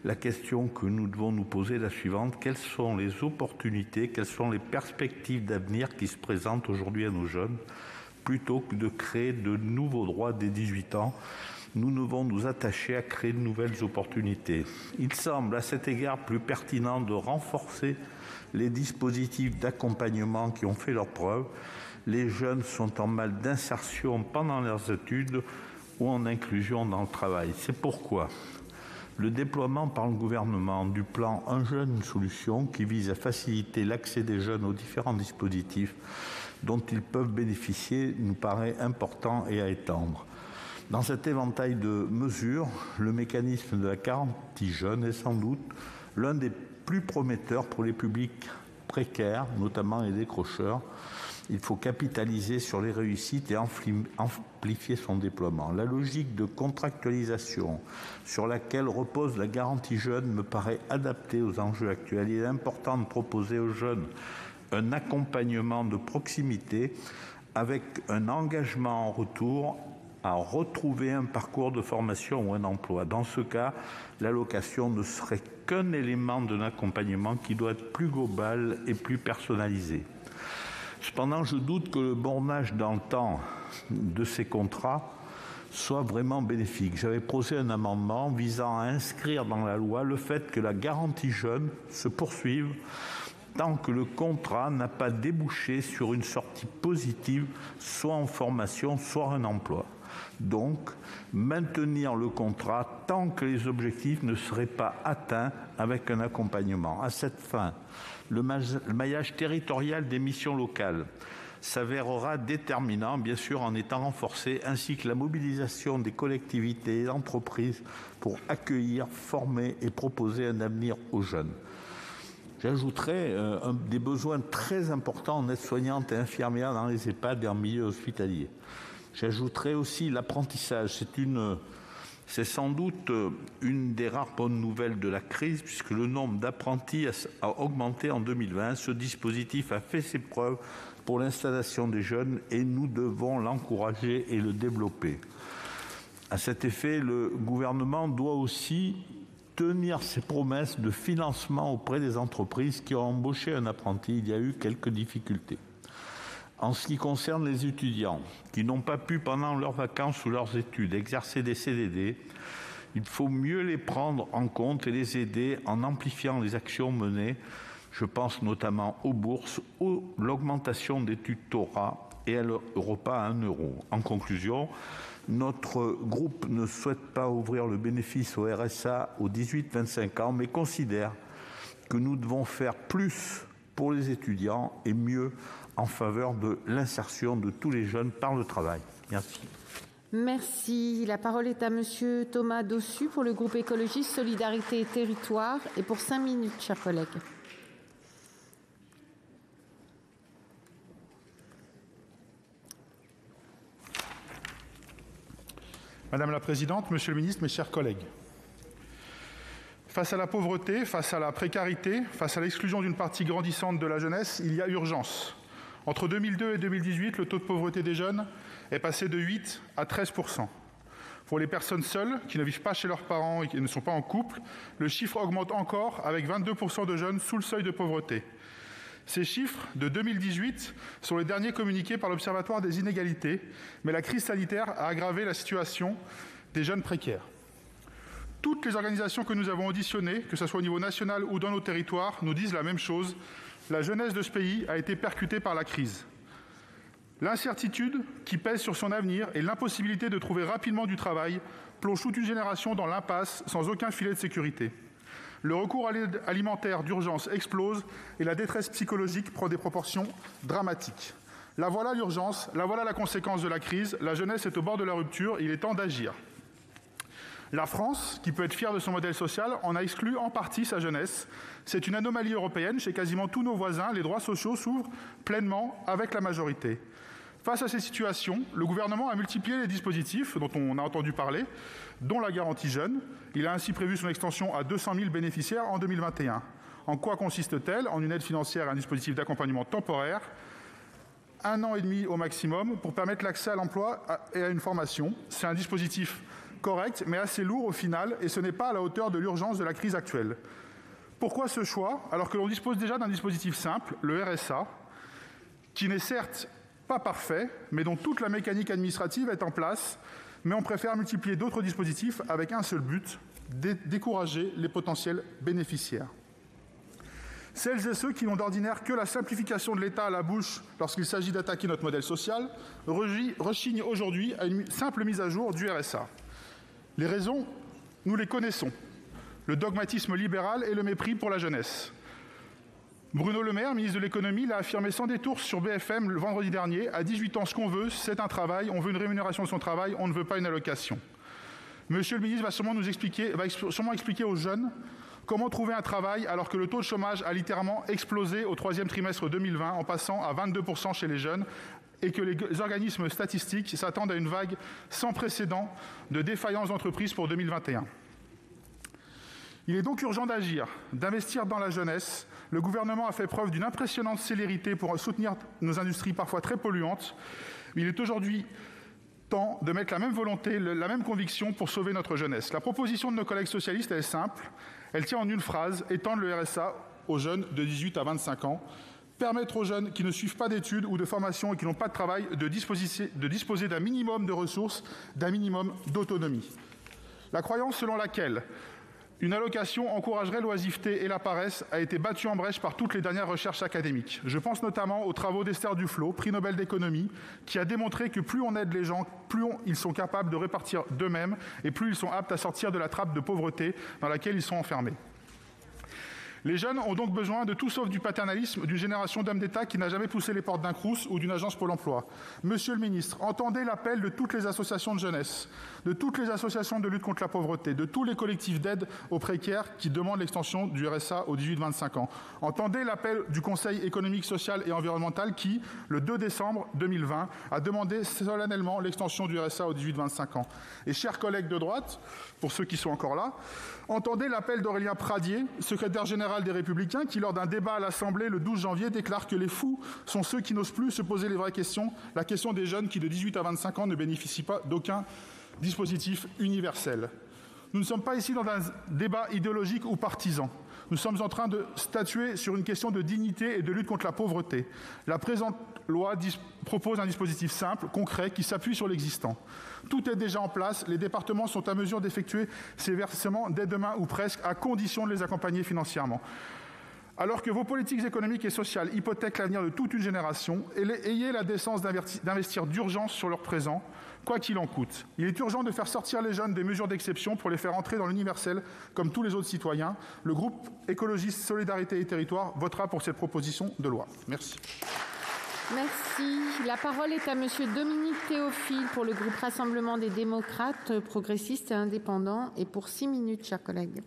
la question que nous devons nous poser est la suivante: quelles sont les opportunités, quelles sont les perspectives d'avenir qui se présentent aujourd'hui à nos jeunes, plutôt que de créer de nouveaux droits dès 18 ans. Nous devons nous attacher à créer de nouvelles opportunités. Il semble à cet égard plus pertinent de renforcer les dispositifs d'accompagnement qui ont fait leurs preuves. Les jeunes sont en mal d'insertion pendant leurs études ou en inclusion dans le travail. C'est pourquoi le déploiement par le gouvernement du plan Un jeune, une solution qui vise à faciliter l'accès des jeunes aux différents dispositifs dont ils peuvent bénéficier nous paraît important et à étendre. Dans cet éventail de mesures, le mécanisme de la garantie jeunes est sans doute l'un des plus prometteurs pour les publics précaires, notamment les décrocheurs. Il faut capitaliser sur les réussites et amplifier son déploiement. La logique de contractualisation sur laquelle repose la garantie jeune me paraît adaptée aux enjeux actuels. Il est important de proposer aux jeunes un accompagnement de proximité avec un engagement en retour à retrouver un parcours de formation ou un emploi. Dans ce cas, l'allocation ne serait qu'un élément d'un accompagnement qui doit être plus global et plus personnalisé. Cependant, je doute que le bornage dans le temps de ces contrats soit vraiment bénéfique. J'avais posé un amendement visant à inscrire dans la loi le fait que la garantie jeune se poursuive tant que le contrat n'a pas débouché sur une sortie positive, soit en formation, soit en emploi. Donc, maintenir le contrat tant que les objectifs ne seraient pas atteints avec un accompagnement. À cette fin, le maillage territorial des missions locales s'avérera déterminant, bien sûr en étant renforcé, ainsi que la mobilisation des collectivités et des entreprises pour accueillir, former et proposer un avenir aux jeunes. J'ajouterai des besoins très importants en aides-soignantes et infirmières dans les EHPAD et en milieu hospitalier. J'ajouterai aussi l'apprentissage. C'est sans doute une des rares bonnes nouvelles de la crise, puisque le nombre d'apprentis a augmenté en 2020. Ce dispositif a fait ses preuves pour l'installation des jeunes et nous devons l'encourager et le développer. À cet effet, le gouvernement doit aussi tenir ses promesses de financement auprès des entreprises qui ont embauché un apprenti. Il y a eu quelques difficultés. En ce qui concerne les étudiants qui n'ont pas pu, pendant leurs vacances ou leurs études, exercer des CDD, il faut mieux les prendre en compte et les aider en amplifiant les actions menées. Je pense notamment aux bourses ou l'augmentation des tutorats et à le repas à 1 €. En conclusion, notre groupe ne souhaite pas ouvrir le bénéfice au RSA aux 18-25 ans, mais considère que nous devons faire plus pour les étudiants et mieux en faveur de l'insertion de tous les jeunes par le travail. Merci. Merci. La parole est à Monsieur Thomas Dossus pour le groupe écologiste Solidarité et Territoires et pour 5 minutes, chers collègues. Madame la présidente, monsieur le ministre, mes chers collègues. Face à la pauvreté, face à la précarité, face à l'exclusion d'une partie grandissante de la jeunesse, il y a urgence. Entre 2002 et 2018, le taux de pauvreté des jeunes est passé de 8 à 13%. Pour les personnes seules, qui ne vivent pas chez leurs parents et qui ne sont pas en couple, le chiffre augmente encore avec 22% de jeunes sous le seuil de pauvreté. Ces chiffres de 2018 sont les derniers communiqués par l'Observatoire des inégalités, mais la crise sanitaire a aggravé la situation des jeunes précaires. Toutes les organisations que nous avons auditionnées, que ce soit au niveau national ou dans nos territoires, nous disent la même chose. la jeunesse de ce pays a été percutée par la crise. L'incertitude qui pèse sur son avenir et l'impossibilité de trouver rapidement du travail plongent toute une génération dans l'impasse sans aucun filet de sécurité. Le recours à l'aide alimentaire d'urgence explose et la détresse psychologique prend des proportions dramatiques. La voilà l'urgence, la voilà la conséquence de la crise. La jeunesse est au bord de la rupture, il est temps d'agir. La France, qui peut être fière de son modèle social, en a exclu en partie sa jeunesse. C'est une anomalie européenne. Chez quasiment tous nos voisins, les droits sociaux s'ouvrent pleinement avec la majorité. Face à ces situations, le gouvernement a multiplié les dispositifs dont on a entendu parler, dont la garantie jeune. Il a ainsi prévu son extension à 200 000 bénéficiaires en 2021. En quoi consiste-t-elle? En une aide financière et un dispositif d'accompagnement temporaire, 1 an et demi au maximum, pour permettre l'accès à l'emploi et à une formation. C'est un dispositif correct, mais assez lourd au final, et ce n'est pas à la hauteur de l'urgence de la crise actuelle. Pourquoi ce choix, alors que l'on dispose déjà d'un dispositif simple, le RSA, qui n'est certes pas parfait, mais dont toute la mécanique administrative est en place, mais on préfère multiplier d'autres dispositifs avec un seul but, décourager les potentiels bénéficiaires. Celles et ceux qui n'ont d'ordinaire que la simplification de l'État à la bouche lorsqu'il s'agit d'attaquer notre modèle social rechignent aujourd'hui à une simple mise à jour du RSA. Les raisons, nous les connaissons. Le dogmatisme libéral et le mépris pour la jeunesse. Bruno Le Maire, ministre de l'économie, l'a affirmé sans détour sur BFM le vendredi dernier. À 18 ans, ce qu'on veut, c'est un travail. On veut une rémunération de son travail. On ne veut pas une allocation. Monsieur le ministre va sûrement expliquer aux jeunes comment trouver un travail alors que le taux de chômage a littéralement explosé au 3e trimestre 2020 en passant à 22% chez les jeunes et que les organismes statistiques s'attendent à une vague sans précédent de défaillances d'entreprises pour 2021. Il est donc urgent d'agir, d'investir dans la jeunesse. Le gouvernement a fait preuve d'une impressionnante célérité pour soutenir nos industries parfois très polluantes. Mais il est aujourd'hui temps de mettre la même volonté, la même conviction pour sauver notre jeunesse. La proposition de nos collègues socialistes est simple. Elle tient en une phrase, étendre le RSA aux jeunes de 18 à 25 ans. Permettre aux jeunes qui ne suivent pas d'études ou de formation et qui n'ont pas de travail de disposer d'un minimum de ressources, d'un minimum d'autonomie. La croyance selon laquelle une allocation encouragerait l'oisiveté et la paresse a été battue en brèche par toutes les dernières recherches académiques. Je pense notamment aux travaux d'Esther Duflo, prix Nobel d'économie, qui a démontré que plus on aide les gens, plus ils sont capables de répartir d'eux-mêmes et plus ils sont aptes à sortir de la trappe de pauvreté dans laquelle ils sont enfermés. Les jeunes ont donc besoin de tout sauf du paternalisme d'une génération d'hommes d'État qui n'a jamais poussé les portes d'un Crous ou d'une agence Pôle emploi. Monsieur le ministre, entendez l'appel de toutes les associations de jeunesse, de toutes les associations de lutte contre la pauvreté, de tous les collectifs d'aide aux précaires qui demandent l'extension du RSA aux 18-25 ans. Entendez l'appel du Conseil économique, social et environnemental qui, le 2 décembre 2020, a demandé solennellement l'extension du RSA aux 18-25 ans. Et chers collègues de droite, pour ceux qui sont encore là, entendez l'appel d'Aurélien Pradier, secrétaire général des Républicains, qui, lors d'un débat à l'Assemblée le 12 janvier, déclare que les fous sont ceux qui n'osent plus se poser les vraies questions, la question des jeunes qui, de 18 à 25 ans, ne bénéficient pas d'aucun dispositif universel. Nous ne sommes pas ici dans un débat idéologique ou partisan. Nous sommes en train de statuer sur une question de dignité et de lutte contre la pauvreté. La présente loi propose un dispositif simple, concret, qui s'appuie sur l'existant. Tout est déjà en place. Les départements sont à mesure d'effectuer ces versements dès demain ou presque, à condition de les accompagner financièrement. Alors que vos politiques économiques et sociales hypothèquent l'avenir de toute une génération, ayez la décence d'investir d'urgence sur leur présent, quoi qu'il en coûte. Il est urgent de faire sortir les jeunes des mesures d'exception pour les faire entrer dans l'universel comme tous les autres citoyens. Le groupe écologiste Solidarité et Territoires votera pour cette proposition de loi. Merci. Merci. La parole est à monsieur Dominique Théophile pour le groupe Rassemblement des démocrates, progressistes et indépendants et pour 6 minutes, chers collègues.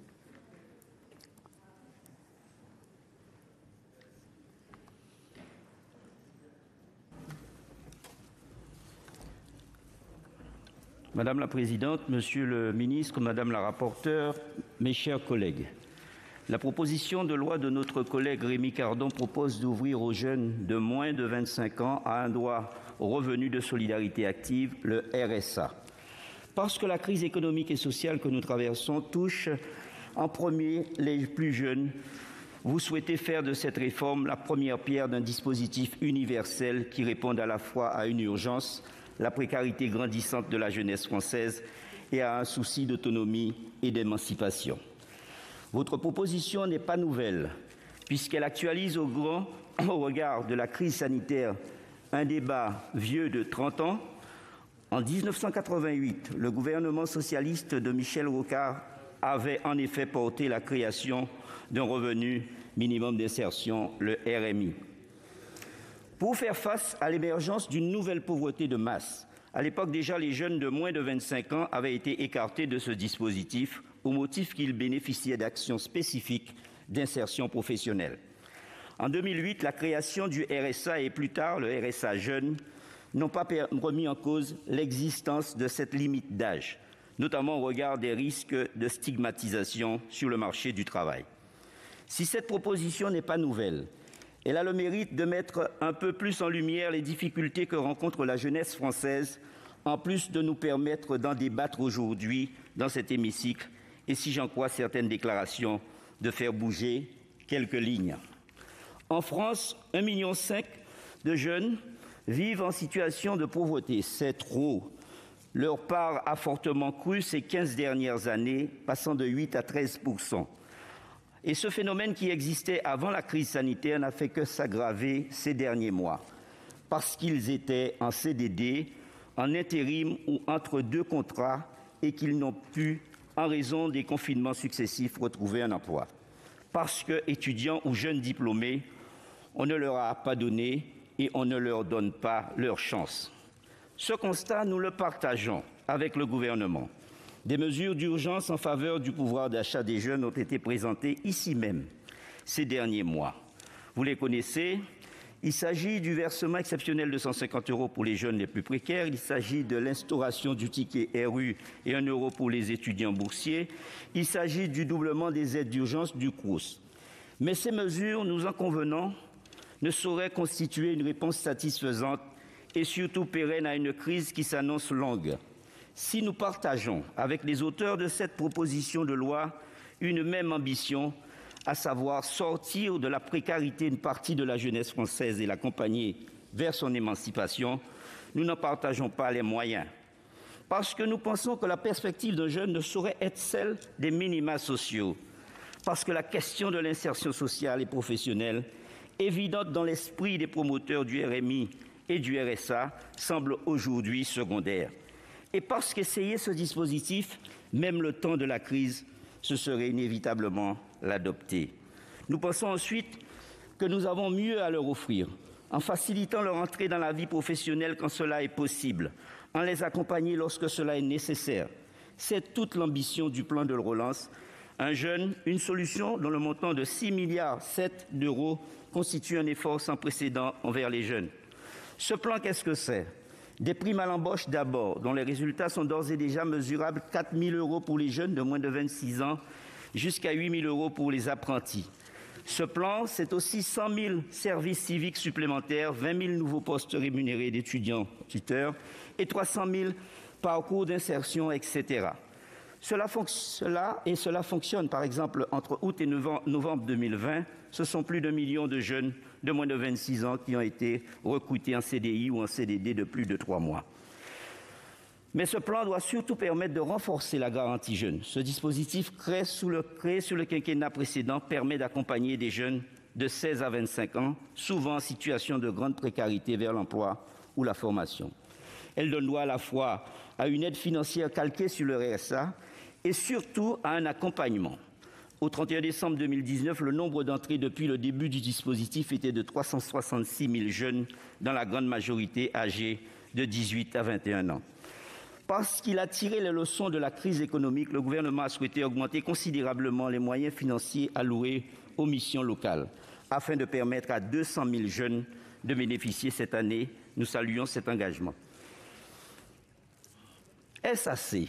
Madame la Présidente, Monsieur le Ministre, Madame la Rapporteure, mes chers collègues, la proposition de loi de notre collègue Rémi Cardon propose d'ouvrir aux jeunes de moins de 25 ans à un droit au revenu de solidarité active, le RSA. Parce que la crise économique et sociale que nous traversons touche en premier les plus jeunes, vous souhaitez faire de cette réforme la première pierre d'un dispositif universel qui réponde à la fois à une urgence, la précarité grandissante de la jeunesse française et à un souci d'autonomie et d'émancipation. Votre proposition n'est pas nouvelle. puisqu'elle actualise au regard de la crise sanitaire un débat vieux de 30 ans. En 1988, le gouvernement socialiste de Michel Rocard avait en effet porté la création d'un revenu minimum d'insertion, le RMI. Pour faire face à l'émergence d'une nouvelle pauvreté de masse, à l'époque déjà, les jeunes de moins de 25 ans avaient été écartés de ce dispositif au motif qu'ils bénéficiaient d'actions spécifiques d'insertion professionnelle. En 2008, la création du RSA et plus tard le RSA jeune n'ont pas remis en cause l'existence de cette limite d'âge, notamment au regard des risques de stigmatisation sur le marché du travail. Si cette proposition n'est pas nouvelle, elle a le mérite de mettre un peu plus en lumière les difficultés que rencontre la jeunesse française, en plus de nous permettre d'en débattre aujourd'hui dans cet hémicycle et, si j'en crois certaines déclarations, de faire bouger quelques lignes. En France, 1,5 million de jeunes vivent en situation de pauvreté. C'est trop. Leur part a fortement cru ces 15 dernières années, passant de 8 à 13%. Et ce phénomène qui existait avant la crise sanitaire n'a fait que s'aggraver ces derniers mois, parce qu'ils étaient en CDD, en intérim ou entre deux contrats et qu'ils n'ont pu, en raison des confinements successifs, retrouver un emploi. Parce que, étudiants ou jeunes diplômés, on ne leur a pas donné et on ne leur donne pas leur chance. Ce constat, nous le partageons avec le gouvernement. Des mesures d'urgence en faveur du pouvoir d'achat des jeunes ont été présentées ici même ces derniers mois. Vous les connaissez. Il s'agit du versement exceptionnel de 150 € pour les jeunes les plus précaires. Il s'agit de l'instauration du ticket RU et 1 € pour les étudiants boursiers. Il s'agit du doublement des aides d'urgence du CROUS. Mais ces mesures, nous en convenons, ne sauraient constituer une réponse satisfaisante et surtout pérenne à une crise qui s'annonce longue. Si nous partageons avec les auteurs de cette proposition de loi une même ambition, à savoir sortir de la précarité une partie de la jeunesse française et l'accompagner vers son émancipation, nous n'en partageons pas les moyens. Parce que nous pensons que la perspective d'un jeune ne saurait être celle des minima sociaux. Parce que la question de l'insertion sociale et professionnelle, évidente dans l'esprit des promoteurs du RMI et du RSA, semble aujourd'hui secondaire. Et parce qu'essayer ce dispositif, même le temps de la crise, ce serait inévitablement l'adopter. Nous pensons ensuite que nous avons mieux à leur offrir, en facilitant leur entrée dans la vie professionnelle quand cela est possible, en les accompagnant lorsque cela est nécessaire. C'est toute l'ambition du plan de relance. Un jeune, une solution dont le montant de 6,7 milliards d'euros constitue un effort sans précédent envers les jeunes. Ce plan, qu'est-ce que c'est ? Des primes à l'embauche d'abord, dont les résultats sont d'ores et déjà mesurables, 4 000 € pour les jeunes de moins de 26 ans, jusqu'à 8 000 € pour les apprentis. Ce plan, c'est aussi 100 000 services civiques supplémentaires, 20 000 nouveaux postes rémunérés d'étudiants tuteurs et 300 000 parcours d'insertion, etc. Cela fonctionne, par exemple, entre août et novembre 2020, ce sont plus d'1 million de jeunes de moins de 26 ans qui ont été recrutés en CDI ou en CDD de plus de 3 mois. Mais ce plan doit surtout permettre de renforcer la garantie jeune. Ce dispositif créé sous le quinquennat précédent permet d'accompagner des jeunes de 16 à 25 ans, souvent en situation de grande précarité, vers l'emploi ou la formation. Elle donne droit à la fois à une aide financière calquée sur le RSA et surtout à un accompagnement. Au 31 décembre 2019, le nombre d'entrées depuis le début du dispositif était de 366 000 jeunes, dans la grande majorité âgés de 18 à 21 ans. Parce qu'il a tiré les leçons de la crise économique, le gouvernement a souhaité augmenter considérablement les moyens financiers alloués aux missions locales, afin de permettre à 200 000 jeunes de bénéficier cette année. Nous saluons cet engagement. Est-ce assez ?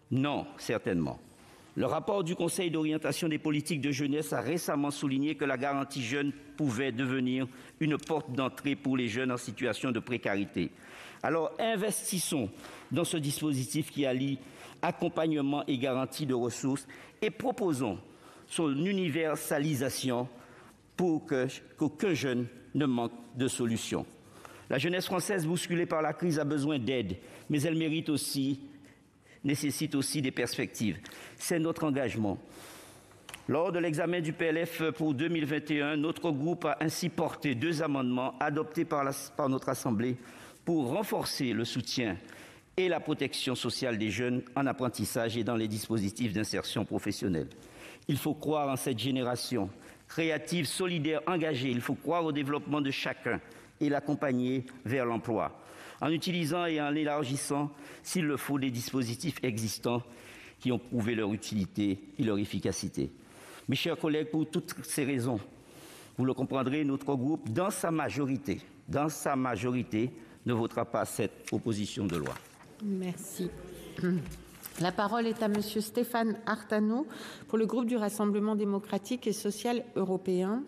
Non, certainement. Le rapport du Conseil d'orientation des politiques de jeunesse a récemment souligné que la garantie jeune pouvait devenir une porte d'entrée pour les jeunes en situation de précarité. Alors investissons dans ce dispositif qui allie accompagnement et garantie de ressources et proposons son universalisation pour qu'aucun jeune ne manque de solution. La jeunesse française bousculée par la crise a besoin d'aide, mais elle nécessite aussi des perspectives. C'est notre engagement. Lors de l'examen du PLF pour 2021, notre groupe a ainsi porté 2 amendements adoptés par notre Assemblée pour renforcer le soutien et la protection sociale des jeunes en apprentissage et dans les dispositifs d'insertion professionnelle. Il faut croire en cette génération créative, solidaire, engagée. Il faut croire au développement de chacun et l'accompagner vers l'emploi, en utilisant et en élargissant, s'il le faut, des dispositifs existants qui ont prouvé leur utilité et leur efficacité. Mes chers collègues, pour toutes ces raisons, vous le comprendrez, notre groupe, dans sa majorité, ne votera pas cette proposition de loi. Merci. La parole est à Monsieur Stéphane Artano pour le groupe du Rassemblement démocratique et social européen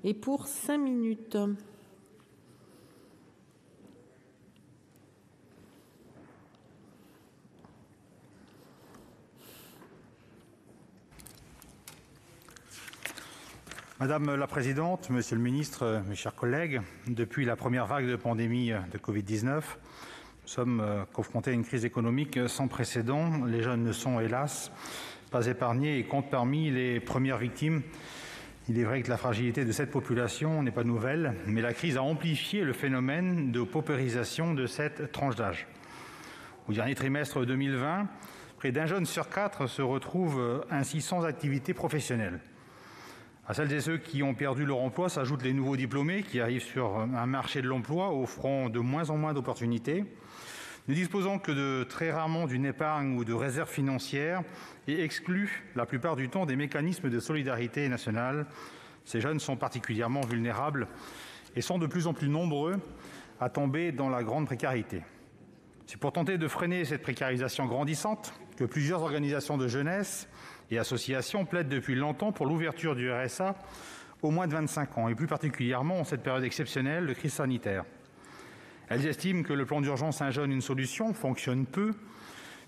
et pour 5 minutes. Madame la Présidente, Monsieur le Ministre, mes chers collègues, depuis la première vague de pandémie de Covid-19, nous sommes confrontés à une crise économique sans précédent. Les jeunes ne sont, hélas, pas épargnés et comptent parmi les premières victimes. Il est vrai que la fragilité de cette population n'est pas nouvelle, mais la crise a amplifié le phénomène de paupérisation de cette tranche d'âge. Au dernier trimestre 2020, près d'un jeune sur 4 se retrouve ainsi sans activité professionnelle. À celles et ceux qui ont perdu leur emploi s'ajoutent les nouveaux diplômés qui arrivent sur un marché de l'emploi offrant de moins en moins d'opportunités. Ne disposant que de très rarement d'une épargne ou de réserves financières et exclus la plupart du temps des mécanismes de solidarité nationale, ces jeunes sont particulièrement vulnérables et sont de plus en plus nombreux à tomber dans la grande précarité. C'est pour tenter de freiner cette précarisation grandissante que plusieurs organisations de jeunesse et associations plaident depuis longtemps pour l'ouverture du RSA aux moins de 25 ans, et plus particulièrement en cette période exceptionnelle de crise sanitaire. Elles estiment que le plan d'urgence Un jeune, une solution fonctionne peu,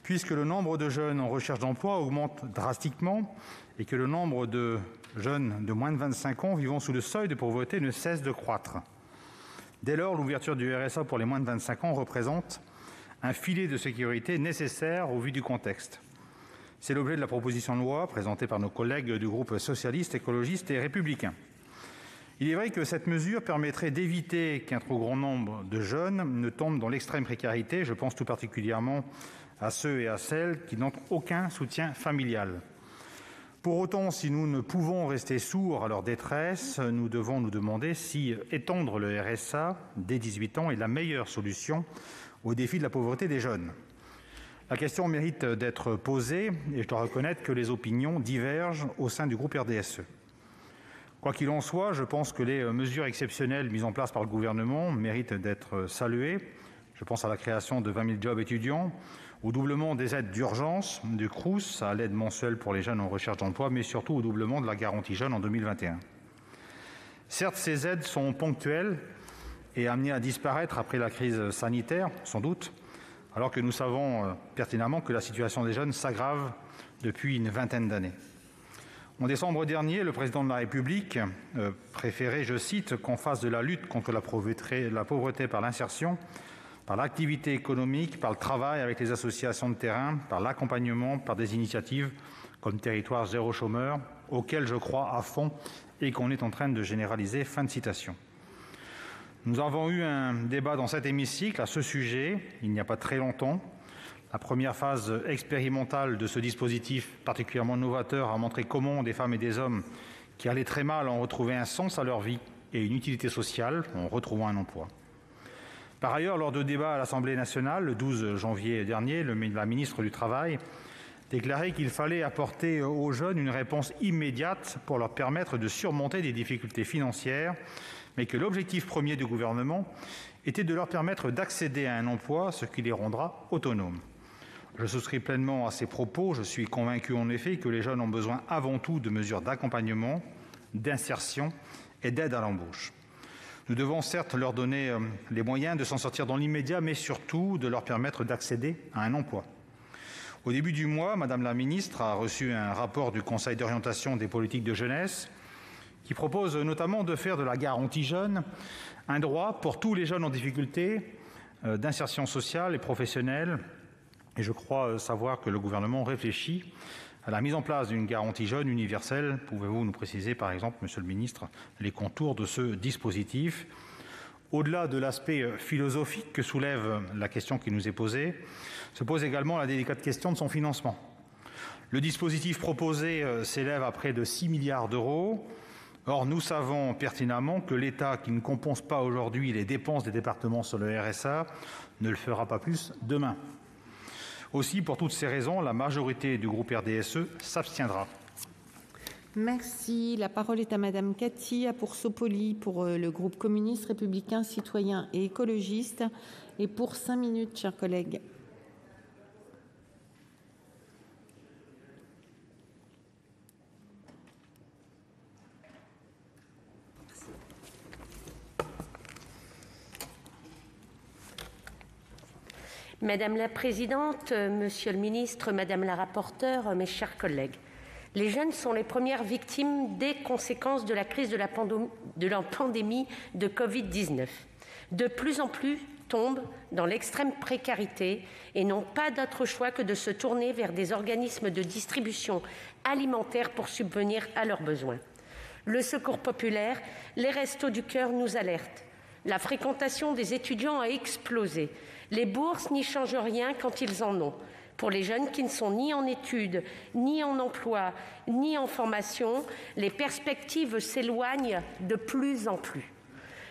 puisque le nombre de jeunes en recherche d'emploi augmente drastiquement et que le nombre de jeunes de moins de 25 ans vivant sous le seuil de pauvreté ne cesse de croître. Dès lors, l'ouverture du RSA pour les moins de 25 ans représente un filet de sécurité nécessaire au vu du contexte. C'est l'objet de la proposition de loi présentée par nos collègues du groupe socialiste, écologiste et républicain. Il est vrai que cette mesure permettrait d'éviter qu'un trop grand nombre de jeunes ne tombent dans l'extrême précarité. Je pense tout particulièrement à ceux et à celles qui n'ont aucun soutien familial. Pour autant, si nous ne pouvons rester sourds à leur détresse, nous devons nous demander si étendre le RSA dès 18 ans est la meilleure solution au défi de la pauvreté des jeunes. La question mérite d'être posée et je dois reconnaître que les opinions divergent au sein du groupe RDSE. Quoi qu'il en soit, je pense que les mesures exceptionnelles mises en place par le gouvernement méritent d'être saluées. Je pense à la création de 20 000 jobs étudiants, au doublement des aides d'urgence du Crous à l'aide mensuelle pour les jeunes en recherche d'emploi, mais surtout au doublement de la garantie jeune en 2021. Certes, ces aides sont ponctuelles et amenées à disparaître après la crise sanitaire, sans doute, alors que nous savons pertinemment que la situation des jeunes s'aggrave depuis une vingtaine d'années. En décembre dernier, le président de la République préférait, je cite, qu'on fasse de la lutte contre la pauvreté par l'insertion, par l'activité économique, par le travail avec les associations de terrain, par l'accompagnement, par des initiatives comme Territoire zéro chômeur, auxquelles je crois à fond et qu'on est en train de généraliser. Fin de citation. Nous avons eu un débat dans cet hémicycle à ce sujet, il n'y a pas très longtemps. La première phase expérimentale de ce dispositif particulièrement novateur a montré comment des femmes et des hommes qui allaient très mal ont retrouvé un sens à leur vie et une utilité sociale en retrouvant un emploi. Par ailleurs, lors de débats à l'Assemblée nationale, le 12 janvier dernier, la ministre du Travail déclarait qu'il fallait apporter aux jeunes une réponse immédiate pour leur permettre de surmonter des difficultés financières, mais que l'objectif premier du gouvernement était de leur permettre d'accéder à un emploi, ce qui les rendra autonomes. Je souscris pleinement à ces propos. Je suis convaincu en effet que les jeunes ont besoin avant tout de mesures d'accompagnement, d'insertion et d'aide à l'embauche. Nous devons certes leur donner les moyens de s'en sortir dans l'immédiat, mais surtout de leur permettre d'accéder à un emploi. Au début du mois, Madame la ministre a reçu un rapport du Conseil d'orientation des politiques de jeunesse qui propose notamment de faire de la garantie jeune un droit pour tous les jeunes en difficulté d'insertion sociale et professionnelle. Et je crois savoir que le gouvernement réfléchit à la mise en place d'une garantie jeune universelle. Pouvez-vous nous préciser, par exemple, Monsieur le Ministre, les contours de ce dispositif ? Au-delà de l'aspect philosophique que soulève la question qui nous est posée, se pose également la délicate question de son financement. Le dispositif proposé s'élève à près de 6 milliards d'euros. Or, nous savons pertinemment que l'État, qui ne compense pas aujourd'hui les dépenses des départements sur le RSA, ne le fera pas plus demain. Aussi, pour toutes ces raisons, la majorité du groupe RDSE s'abstiendra. Merci. La parole est à Madame Cathy Apourceau-Poly pour le groupe communiste, républicain, citoyen et écologiste. Et pour 5 minutes, chers collègues. Madame la Présidente, Monsieur le Ministre, Madame la Rapporteure, mes chers collègues, les jeunes sont les premières victimes des conséquences de la crise de la pandémie de Covid-19. De plus en plus tombent dans l'extrême précarité et n'ont pas d'autre choix que de se tourner vers des organismes de distribution alimentaire pour subvenir à leurs besoins. Le Secours populaire, les Restos du Cœur nous alertent. La fréquentation des étudiants a explosé. Les bourses n'y changent rien quand ils en ont. Pour les jeunes qui ne sont ni en études, ni en emploi, ni en formation, les perspectives s'éloignent de plus en plus.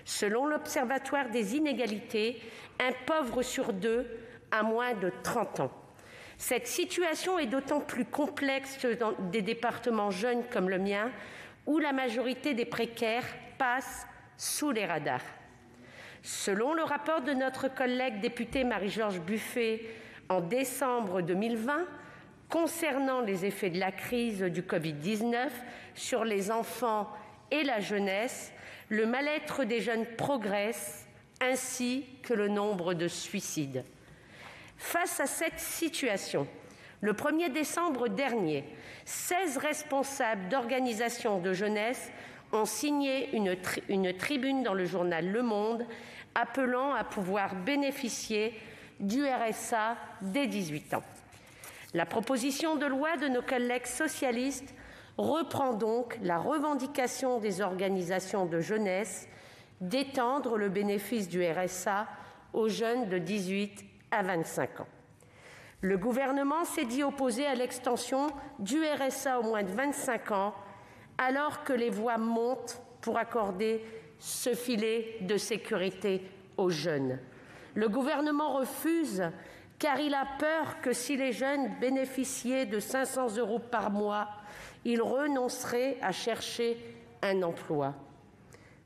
Selon l'Observatoire des inégalités, un pauvre sur 2 a moins de 30 ans. Cette situation est d'autant plus complexe dans des départements jeunes comme le mien, où la majorité des précaires passent sous les radars. Selon le rapport de notre collègue députée Marie-Georges Buffet en décembre 2020, concernant les effets de la crise du Covid-19 sur les enfants et la jeunesse, le mal-être des jeunes progresse, ainsi que le nombre de suicides. Face à cette situation, le 1er décembre dernier, 16 responsables d'organisations de jeunesse ont signé une tribune dans le journal Le Monde appelant à pouvoir bénéficier du RSA dès 18 ans. La proposition de loi de nos collègues socialistes reprend donc la revendication des organisations de jeunesse d'étendre le bénéfice du RSA aux jeunes de 18 à 25 ans. Le gouvernement s'est dit opposé à l'extension du RSA aux moins de 25 ans, alors que les voix montent pour accorder ce filet de sécurité aux jeunes. Le gouvernement refuse car il a peur que si les jeunes bénéficiaient de 500 € par mois, ils renonceraient à chercher un emploi.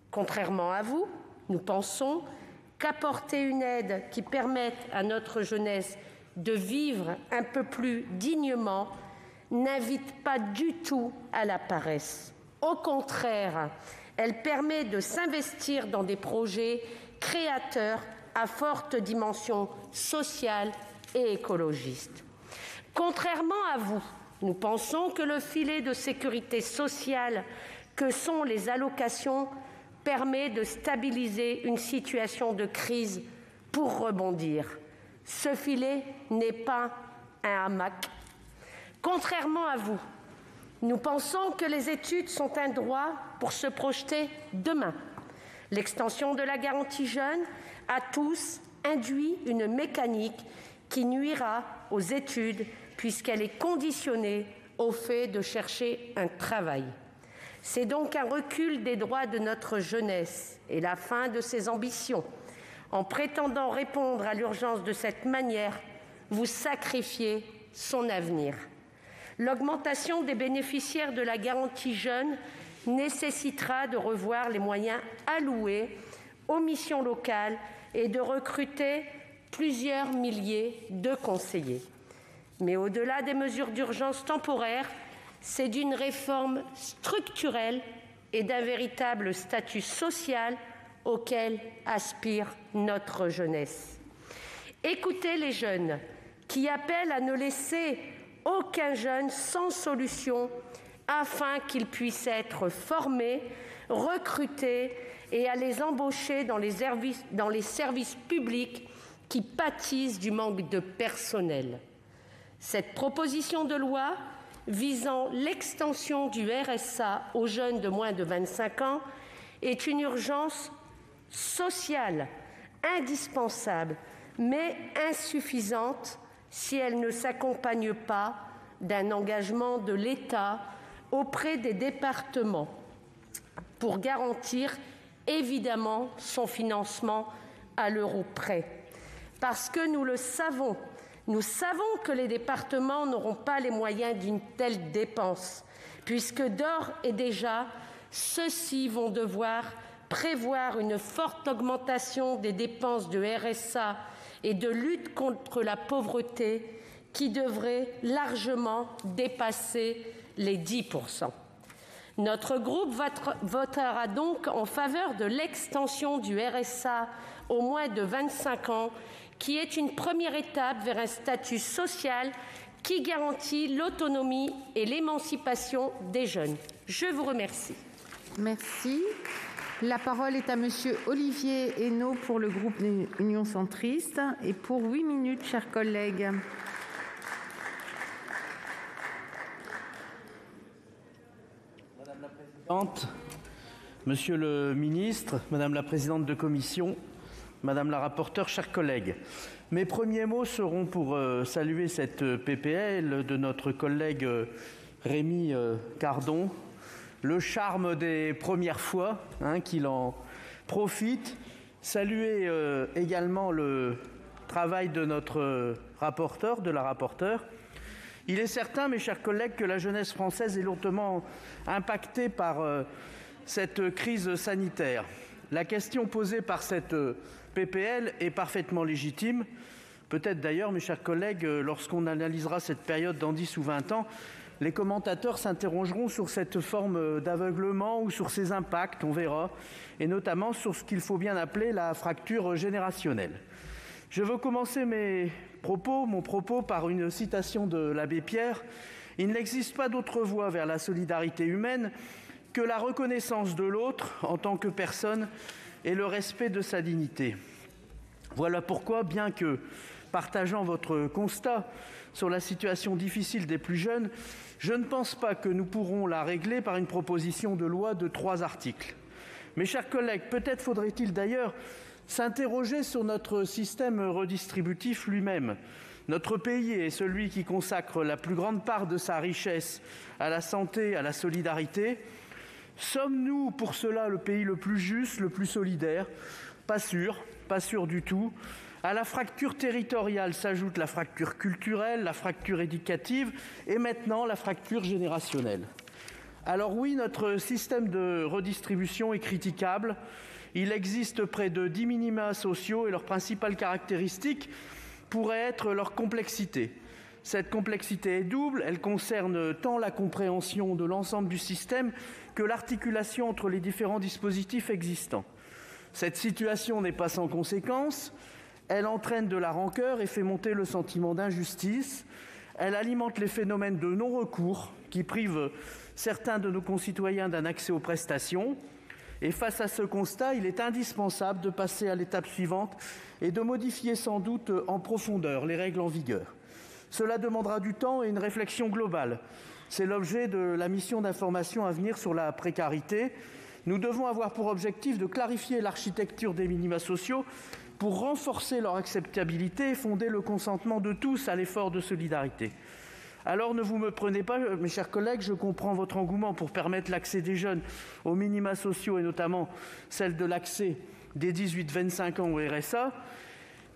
Contrairement à vous, nous pensons qu'apporter une aide qui permette à notre jeunesse de vivre un peu plus dignement n'invite pas du tout à la paresse. Au contraire, elle permet de s'investir dans des projets créateurs à forte dimension sociale et écologiste. Contrairement à vous, nous pensons que le filet de sécurité sociale que sont les allocations permet de stabiliser une situation de crise pour rebondir. Ce filet n'est pas un hamac. Contrairement à vous, nous pensons que les études sont un droit pour se projeter demain. L'extension de la garantie jeune à tous induit une mécanique qui nuira aux études puisqu'elle est conditionnée au fait de chercher un travail. C'est donc un recul des droits de notre jeunesse et la fin de ses ambitions. En prétendant répondre à l'urgence de cette manière, vous sacrifiez son avenir. L'augmentation des bénéficiaires de la garantie jeune nécessitera de revoir les moyens alloués aux missions locales et de recruter plusieurs milliers de conseillers. Mais au-delà des mesures d'urgence temporaires, c'est d'une réforme structurelle et d'un véritable statut social auquel aspire notre jeunesse. Écoutez les jeunes qui appellent à ne laisser aucun jeune sans solution afin qu'ils puissent être formés, recrutés et à les embaucher dans les services publics qui pâtissent du manque de personnel. Cette proposition de loi visant l'extension du RSA aux jeunes de moins de 25 ans est une urgence sociale indispensable, mais insuffisante si elle ne s'accompagne pas d'un engagement de l'État auprès des départements pour garantir évidemment son financement à l'euro près. Parce que nous savons que les départements n'auront pas les moyens d'une telle dépense, puisque d'ores et déjà, ceux-ci vont devoir prévoir une forte augmentation des dépenses de RSA et de lutte contre la pauvreté qui devrait largement dépasser les 10%. Notre groupe votera donc en faveur de l'extension du RSA aux moins de 25 ans, qui est une première étape vers un statut social qui garantit l'autonomie et l'émancipation des jeunes. Je vous remercie. Merci. La parole est à Monsieur Olivier Henno pour le groupe Union centriste et pour 8 minutes, chers collègues. Madame la Présidente, Monsieur le Ministre, Madame la Présidente de Commission, Madame la Rapporteure, chers collègues, mes premiers mots seront pour saluer cette PPL de notre collègue Rémi Cardon, le charme des premières fois qu'il en profite, saluer également le travail de notre rapporteur, de la rapporteure. Il est certain, mes chers collègues, que la jeunesse française est lourdement impactée par cette crise sanitaire. La question posée par cette PPL est parfaitement légitime. Peut-être d'ailleurs, mes chers collègues, lorsqu'on analysera cette période dans 10 ou 20 ans, les commentateurs s'interrogeront sur cette forme d'aveuglement ou sur ses impacts, on verra, et notamment sur ce qu'il faut bien appeler la fracture générationnelle. Je veux commencer mon propos par une citation de l'abbé Pierre. « Il n'existe pas d'autre voie vers la solidarité humaine que la reconnaissance de l'autre en tant que personne et le respect de sa dignité. » Voilà pourquoi, bien que partageant votre constat sur la situation difficile des plus jeunes, je ne pense pas que nous pourrons la régler par une proposition de loi de 3 articles. Mes chers collègues, peut-être faudrait-il d'ailleurs s'interroger sur notre système redistributif lui-même. Notre pays est celui qui consacre la plus grande part de sa richesse à la santé, à la solidarité. Sommes-nous pour cela le pays le plus juste, le plus solidaire ? Pas sûr du tout. À la fracture territoriale s'ajoute la fracture culturelle, la fracture éducative et maintenant la fracture générationnelle. Alors oui, notre système de redistribution est critiquable. Il existe près de 10 minima sociaux et leur principale caractéristique pourrait être leur complexité. Cette complexité est double, elle concerne tant la compréhension de l'ensemble du système que l'articulation entre les différents dispositifs existants. Cette situation n'est pas sans conséquences, elle entraîne de la rancœur et fait monter le sentiment d'injustice, elle alimente les phénomènes de non-recours qui privent certains de nos concitoyens d'un accès aux prestations. Et face à ce constat, il est indispensable de passer à l'étape suivante et de modifier sans doute en profondeur les règles en vigueur. Cela demandera du temps et une réflexion globale. C'est l'objet de la mission d'information à venir sur la précarité. Nous devons avoir pour objectif de clarifier l'architecture des minima sociaux pour renforcer leur acceptabilité et fonder le consentement de tous à l'effort de solidarité. Alors ne vous me prenez pas, mes chers collègues, je comprends votre engouement pour permettre l'accès des jeunes aux minima sociaux et notamment celle de l'accès des 18-25 ans au RSA.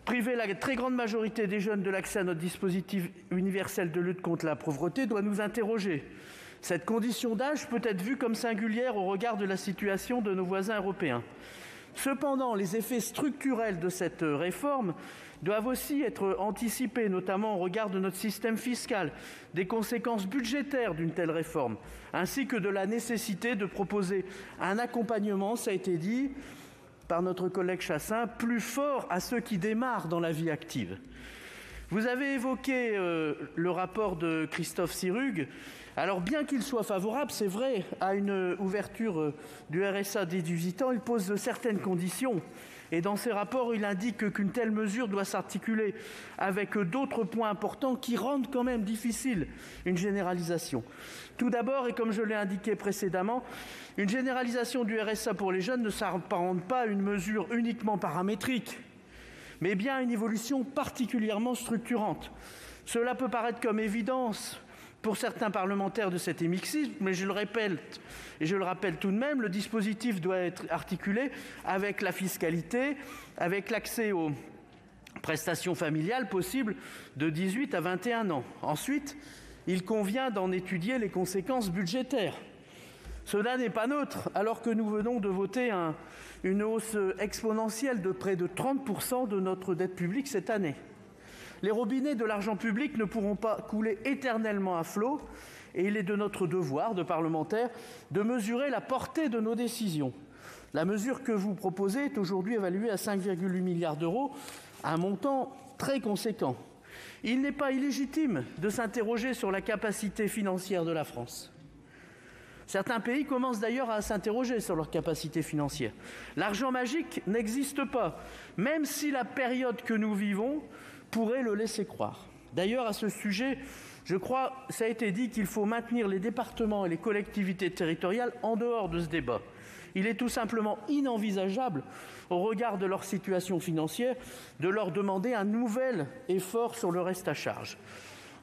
Priver la très grande majorité des jeunes de l'accès à notre dispositif universel de lutte contre la pauvreté doit nous interroger. Cette condition d'âge peut être vue comme singulière au regard de la situation de nos voisins européens. Cependant, les effets structurels de cette réforme doivent aussi être anticipés, notamment au regard de notre système fiscal, des conséquences budgétaires d'une telle réforme, ainsi que de la nécessité de proposer un accompagnement, ça a été dit par notre collègue Chassaing, plus fort à ceux qui démarrent dans la vie active. Vous avez évoqué le rapport de Christophe Sirugue. Alors, bien qu'il soit favorable, c'est vrai, à une ouverture du RSA dès 18 ans, il pose certaines conditions. Et dans ses rapports, il indique qu'une telle mesure doit s'articuler avec d'autres points importants qui rendent quand même difficile une généralisation. Tout d'abord, et comme je l'ai indiqué précédemment, une généralisation du RSA pour les jeunes ne s'apparente pas à une mesure uniquement paramétrique, mais bien à une évolution particulièrement structurante. Cela peut paraître comme évidence pour certains parlementaires de cet hémicycle, mais je le répète et je le rappelle tout de même, le dispositif doit être articulé avec la fiscalité, avec l'accès aux prestations familiales possibles de 18 à 21 ans. Ensuite, il convient d'en étudier les conséquences budgétaires. Cela n'est pas neutre, alors que nous venons de voter une hausse exponentielle de près de 30% de notre dette publique cette année. Les robinets de l'argent public ne pourront pas couler éternellement à flot et il est de notre devoir de parlementaires de mesurer la portée de nos décisions. La mesure que vous proposez est aujourd'hui évaluée à 5,8 milliards d'euros, un montant très conséquent. Il n'est pas illégitime de s'interroger sur la capacité financière de la France. Certains pays commencent d'ailleurs à s'interroger sur leur capacité financière. L'argent magique n'existe pas, même si la période que nous vivons pourrait le laisser croire. D'ailleurs, à ce sujet, je crois, ça a été dit, qu'il faut maintenir les départements et les collectivités territoriales en dehors de ce débat. Il est tout simplement inenvisageable, au regard de leur situation financière, de leur demander un nouvel effort sur le reste à charge.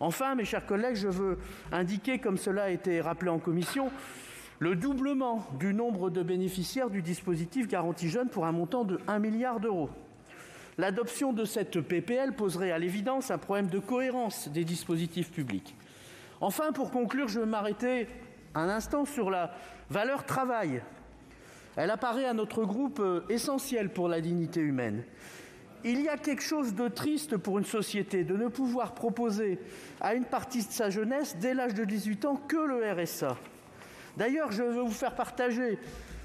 Enfin, mes chers collègues, je veux indiquer, comme cela a été rappelé en commission, le doublement du nombre de bénéficiaires du dispositif Garantie Jeunes pour un montant de 1 milliard d'euros. L'adoption de cette PPL poserait à l'évidence un problème de cohérence des dispositifs publics. Enfin, pour conclure, je vais m'arrêter un instant sur la valeur travail. Elle apparaît à notre groupe essentielle pour la dignité humaine. Il y a quelque chose de triste pour une société de ne pouvoir proposer à une partie de sa jeunesse, dès l'âge de 18 ans, que le RSA. D'ailleurs, je veux vous faire partager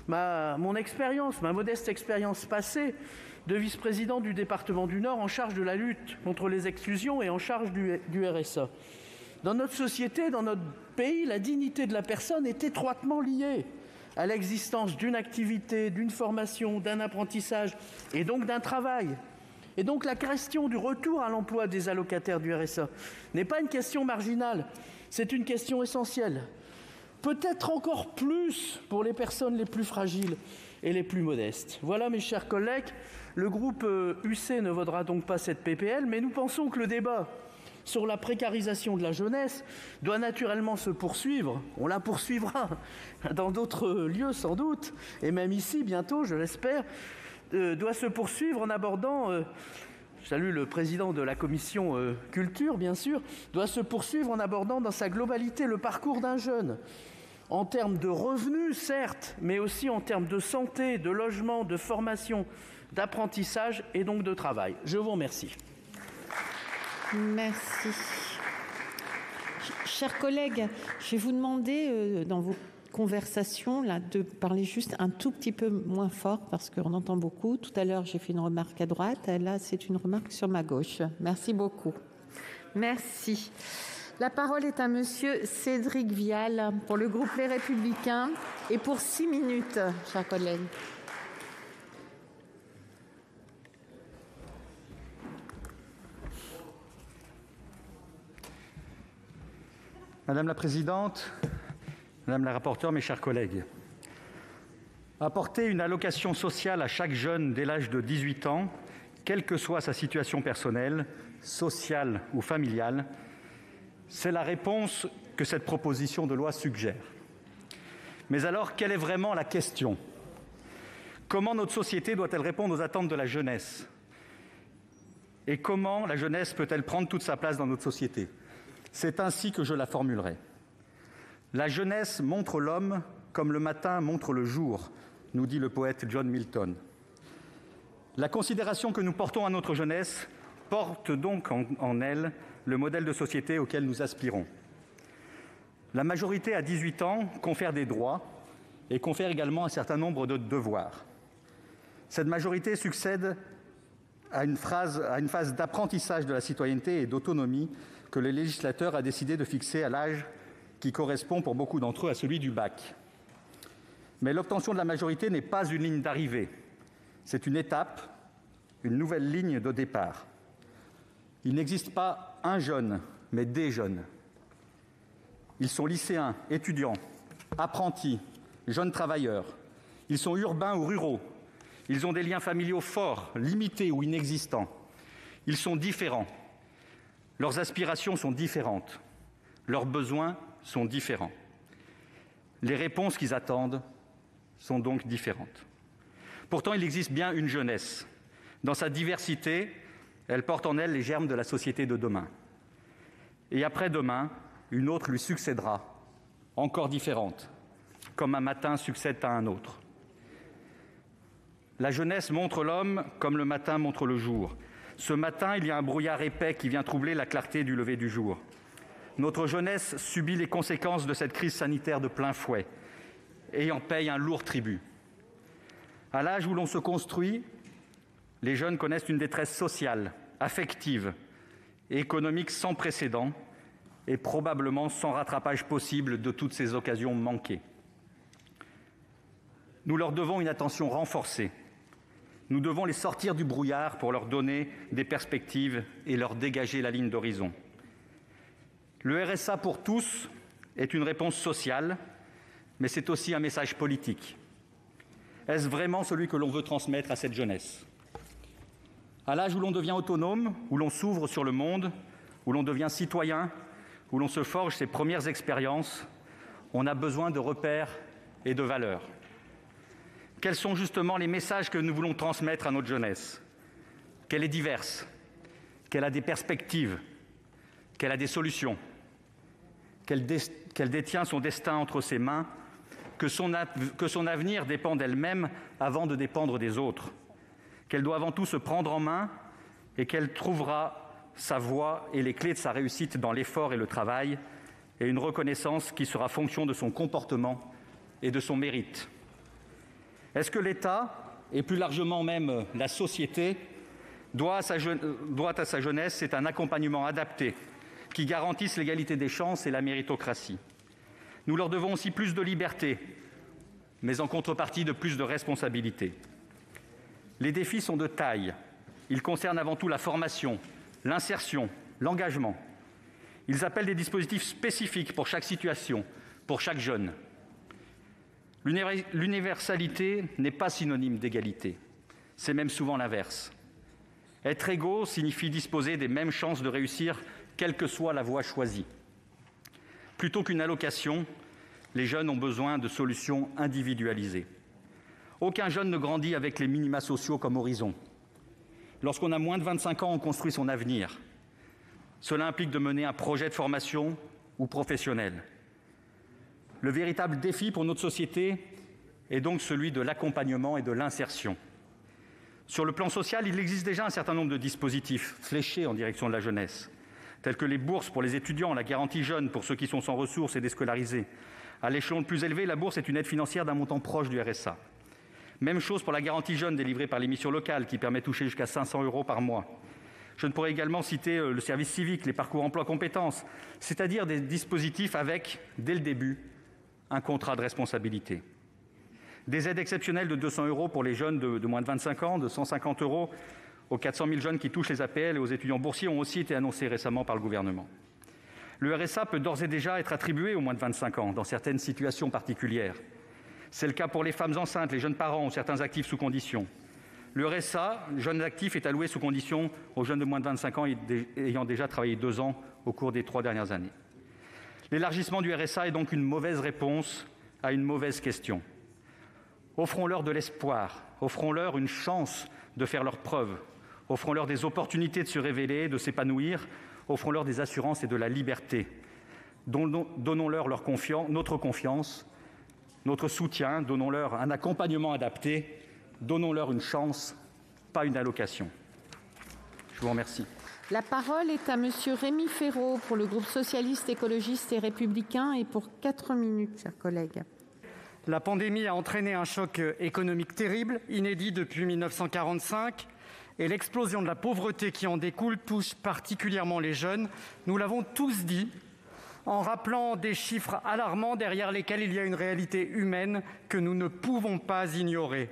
mon expérience, ma modeste expérience passée de vice-président du département du Nord en charge de la lutte contre les exclusions et en charge du RSA. Dans notre société, dans notre pays, la dignité de la personne est étroitement liée à l'existence d'une activité, d'une formation, d'un apprentissage et donc d'un travail. Et donc la question du retour à l'emploi des allocataires du RSA n'est pas une question marginale, c'est une question essentielle. Peut-être encore plus pour les personnes les plus fragiles et les plus modestes. Voilà, mes chers collègues, le groupe UC ne votera donc pas cette PPL, mais nous pensons que le débat sur la précarisation de la jeunesse doit naturellement se poursuivre. On la poursuivra dans d'autres lieux sans doute, et même ici bientôt, je l'espère, doit se poursuivre en abordant, je salue le président de la commission culture bien sûr, doit se poursuivre en abordant dans sa globalité le parcours d'un jeune, en termes de revenus certes, mais aussi en termes de santé, de logement, de formation, d'apprentissage et donc de travail. Je vous remercie. Merci. Chers collègues, je vais vous demander dans vos conversations là, de parler juste un tout petit peu moins fort parce qu'on entend beaucoup. Tout à l'heure, j'ai fait une remarque à droite. Là, c'est une remarque sur ma gauche. Merci beaucoup. Merci. La parole est à monsieur Cédric Vial pour le groupe Les Républicains et pour 6 minutes, chers collègues. Madame la présidente, madame la rapporteure, mes chers collègues, apporter une allocation sociale à chaque jeune dès l'âge de 18 ans, quelle que soit sa situation personnelle, sociale ou familiale, c'est la réponse que cette proposition de loi suggère. Mais alors, quelle est vraiment la question ? Comment notre société doit-elle répondre aux attentes de la jeunesse ? Et comment la jeunesse peut-elle prendre toute sa place dans notre société ? C'est ainsi que je la formulerai. La jeunesse montre l'homme comme le matin montre le jour, nous dit le poète John Milton. La considération que nous portons à notre jeunesse porte donc en elle le modèle de société auquel nous aspirons. La majorité à 18 ans confère des droits et confère également un certain nombre de devoirs. Cette majorité succède à une phase d'apprentissage de la citoyenneté et d'autonomie que le législateur a décidé de fixer à l'âge qui correspond pour beaucoup d'entre eux à celui du bac. Mais l'obtention de la majorité n'est pas une ligne d'arrivée, c'est une étape, une nouvelle ligne de départ. Il n'existe pas un jeune, mais des jeunes. Ils sont lycéens, étudiants, apprentis, jeunes travailleurs. Ils sont urbains ou ruraux. Ils ont des liens familiaux forts, limités ou inexistants. Ils sont différents. Leurs aspirations sont différentes. Leurs besoins sont différents. Les réponses qu'ils attendent sont donc différentes. Pourtant, il existe bien une jeunesse. Dans sa diversité, elle porte en elle les germes de la société de demain. Et après-demain, une autre lui succédera, encore différente, comme un matin succède à un autre. La jeunesse montre l'homme comme le matin montre le jour. Ce matin, il y a un brouillard épais qui vient troubler la clarté du lever du jour. Notre jeunesse subit les conséquences de cette crise sanitaire de plein fouet et en paye un lourd tribut. À l'âge où l'on se construit, les jeunes connaissent une détresse sociale, affective et économique sans précédent et probablement sans rattrapage possible de toutes ces occasions manquées. Nous leur devons une attention renforcée. Nous devons les sortir du brouillard pour leur donner des perspectives et leur dégager la ligne d'horizon. Le RSA pour tous est une réponse sociale, mais c'est aussi un message politique. Est-ce vraiment celui que l'on veut transmettre à cette jeunesse ? À l'âge où l'on devient autonome, où l'on s'ouvre sur le monde, où l'on devient citoyen, où l'on se forge ses premières expériences, on a besoin de repères et de valeurs. Quels sont justement les messages que nous voulons transmettre à notre jeunesse ? Qu'elle est diverse, qu'elle a des perspectives, qu'elle a des solutions, qu'elle détient son destin entre ses mains, que son avenir dépend d'elle-même avant de dépendre des autres, qu'elle doit avant tout se prendre en main et qu'elle trouvera sa voie et les clés de sa réussite dans l'effort et le travail, et une reconnaissance qui sera fonction de son comportement et de son mérite. Est-ce que l'État, et plus largement même la société, doit à sa jeunesse, c'est un accompagnement adapté qui garantisse l'égalité des chances et la méritocratie. Nous leur devons aussi plus de liberté, mais en contrepartie de plus de responsabilité. Les défis sont de taille. Ils concernent avant tout la formation, l'insertion, l'engagement. Ils appellent des dispositifs spécifiques pour chaque situation, pour chaque jeune. L'universalité n'est pas synonyme d'égalité. C'est même souvent l'inverse. Être égaux signifie disposer des mêmes chances de réussir, quelle que soit la voie choisie. Plutôt qu'une allocation, les jeunes ont besoin de solutions individualisées. Aucun jeune ne grandit avec les minima sociaux comme horizon. Lorsqu'on a moins de 25 ans, on construit son avenir. Cela implique de mener un projet de formation ou professionnel. Le véritable défi pour notre société est donc celui de l'accompagnement et de l'insertion. Sur le plan social, il existe déjà un certain nombre de dispositifs fléchés en direction de la jeunesse, tels que les bourses pour les étudiants, la garantie jeune pour ceux qui sont sans ressources et déscolarisés. À l'échelon le plus élevé, la bourse est une aide financière d'un montant proche du RSA. Même chose pour la garantie jeune délivrée par les missions locales, qui permet de toucher jusqu'à 500 € par mois. Je ne pourrais également citer le service civique, les parcours emploi compétences, c'est-à-dire des dispositifs avec, dès le début, un contrat de responsabilité. Des aides exceptionnelles de 200 € pour les jeunes de moins de 25 ans, de 150 € aux 400 000 jeunes qui touchent les APL et aux étudiants boursiers ont aussi été annoncées récemment par le gouvernement. Le RSA peut d'ores et déjà être attribué aux moins de 25 ans dans certaines situations particulières. C'est le cas pour les femmes enceintes, les jeunes parents ou certains actifs sous condition. Le RSA, jeunes actifs, est alloué sous condition aux jeunes de moins de 25 ans ayant déjà travaillé 2 ans au cours des 3 dernières années. L'élargissement du RSA est donc une mauvaise réponse à une mauvaise question. Offrons-leur de l'espoir, offrons-leur une chance de faire leurs preuves, offrons-leur des opportunités de se révéler, de s'épanouir, offrons-leur des assurances et de la liberté. Donnons-leur notre confiance, notre soutien, donnons-leur un accompagnement adapté, donnons-leur une chance, pas une allocation. Je vous remercie. La parole est à Monsieur Rémi Féraud pour le groupe socialiste, écologiste et républicain et pour 4 minutes, chers collègues. La pandémie a entraîné un choc économique terrible, inédit depuis 1945. et l'explosion de la pauvreté qui en découle touche particulièrement les jeunes. Nous l'avons tous dit, en rappelant des chiffres alarmants derrière lesquels il y a une réalité humaine que nous ne pouvons pas ignorer.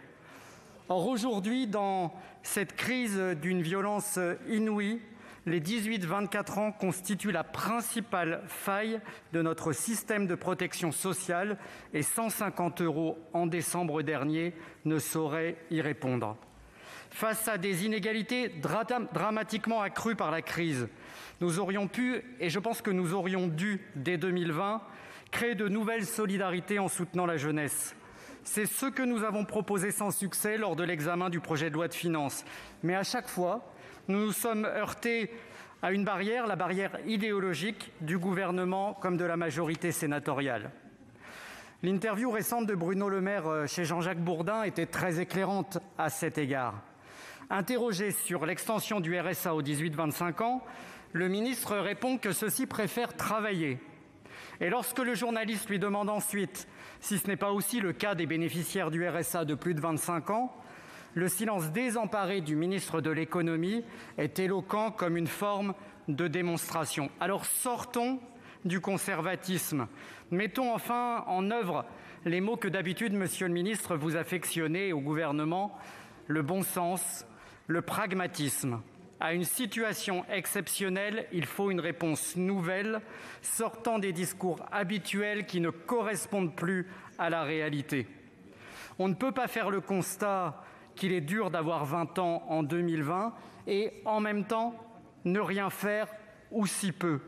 Or, aujourd'hui, dans cette crise d'une violence inouïe, les 18-24 ans constituent la principale faille de notre système de protection sociale et 150 € en décembre dernier ne sauraient y répondre. Face à des inégalités dramatiquement accrues par la crise, nous aurions pu, et je pense que nous aurions dû, dès 2020, créer de nouvelles solidarités en soutenant la jeunesse. C'est ce que nous avons proposé sans succès lors de l'examen du projet de loi de finances. Mais à chaque fois, nous nous sommes heurtés à une barrière, la barrière idéologique du gouvernement comme de la majorité sénatoriale. L'interview récente de Bruno Le Maire chez Jean-Jacques Bourdin était très éclairante à cet égard. Interrogé sur l'extension du RSA aux 18-25 ans, le ministre répond que ceux-ci préfèrent travailler. Et lorsque le journaliste lui demande ensuite si ce n'est pas aussi le cas des bénéficiaires du RSA de plus de 25 ans, le silence désemparé du ministre de l'économie est éloquent comme une forme de démonstration. Alors sortons du conservatisme. Mettons enfin en œuvre les mots que d'habitude, monsieur le ministre, vous affectionnez au gouvernement, le bon sens, le pragmatisme. À une situation exceptionnelle, il faut une réponse nouvelle, sortant des discours habituels qui ne correspondent plus à la réalité. On ne peut pas faire le constat qu'il est dur d'avoir 20 ans en 2020 et en même temps ne rien faire ou si peu.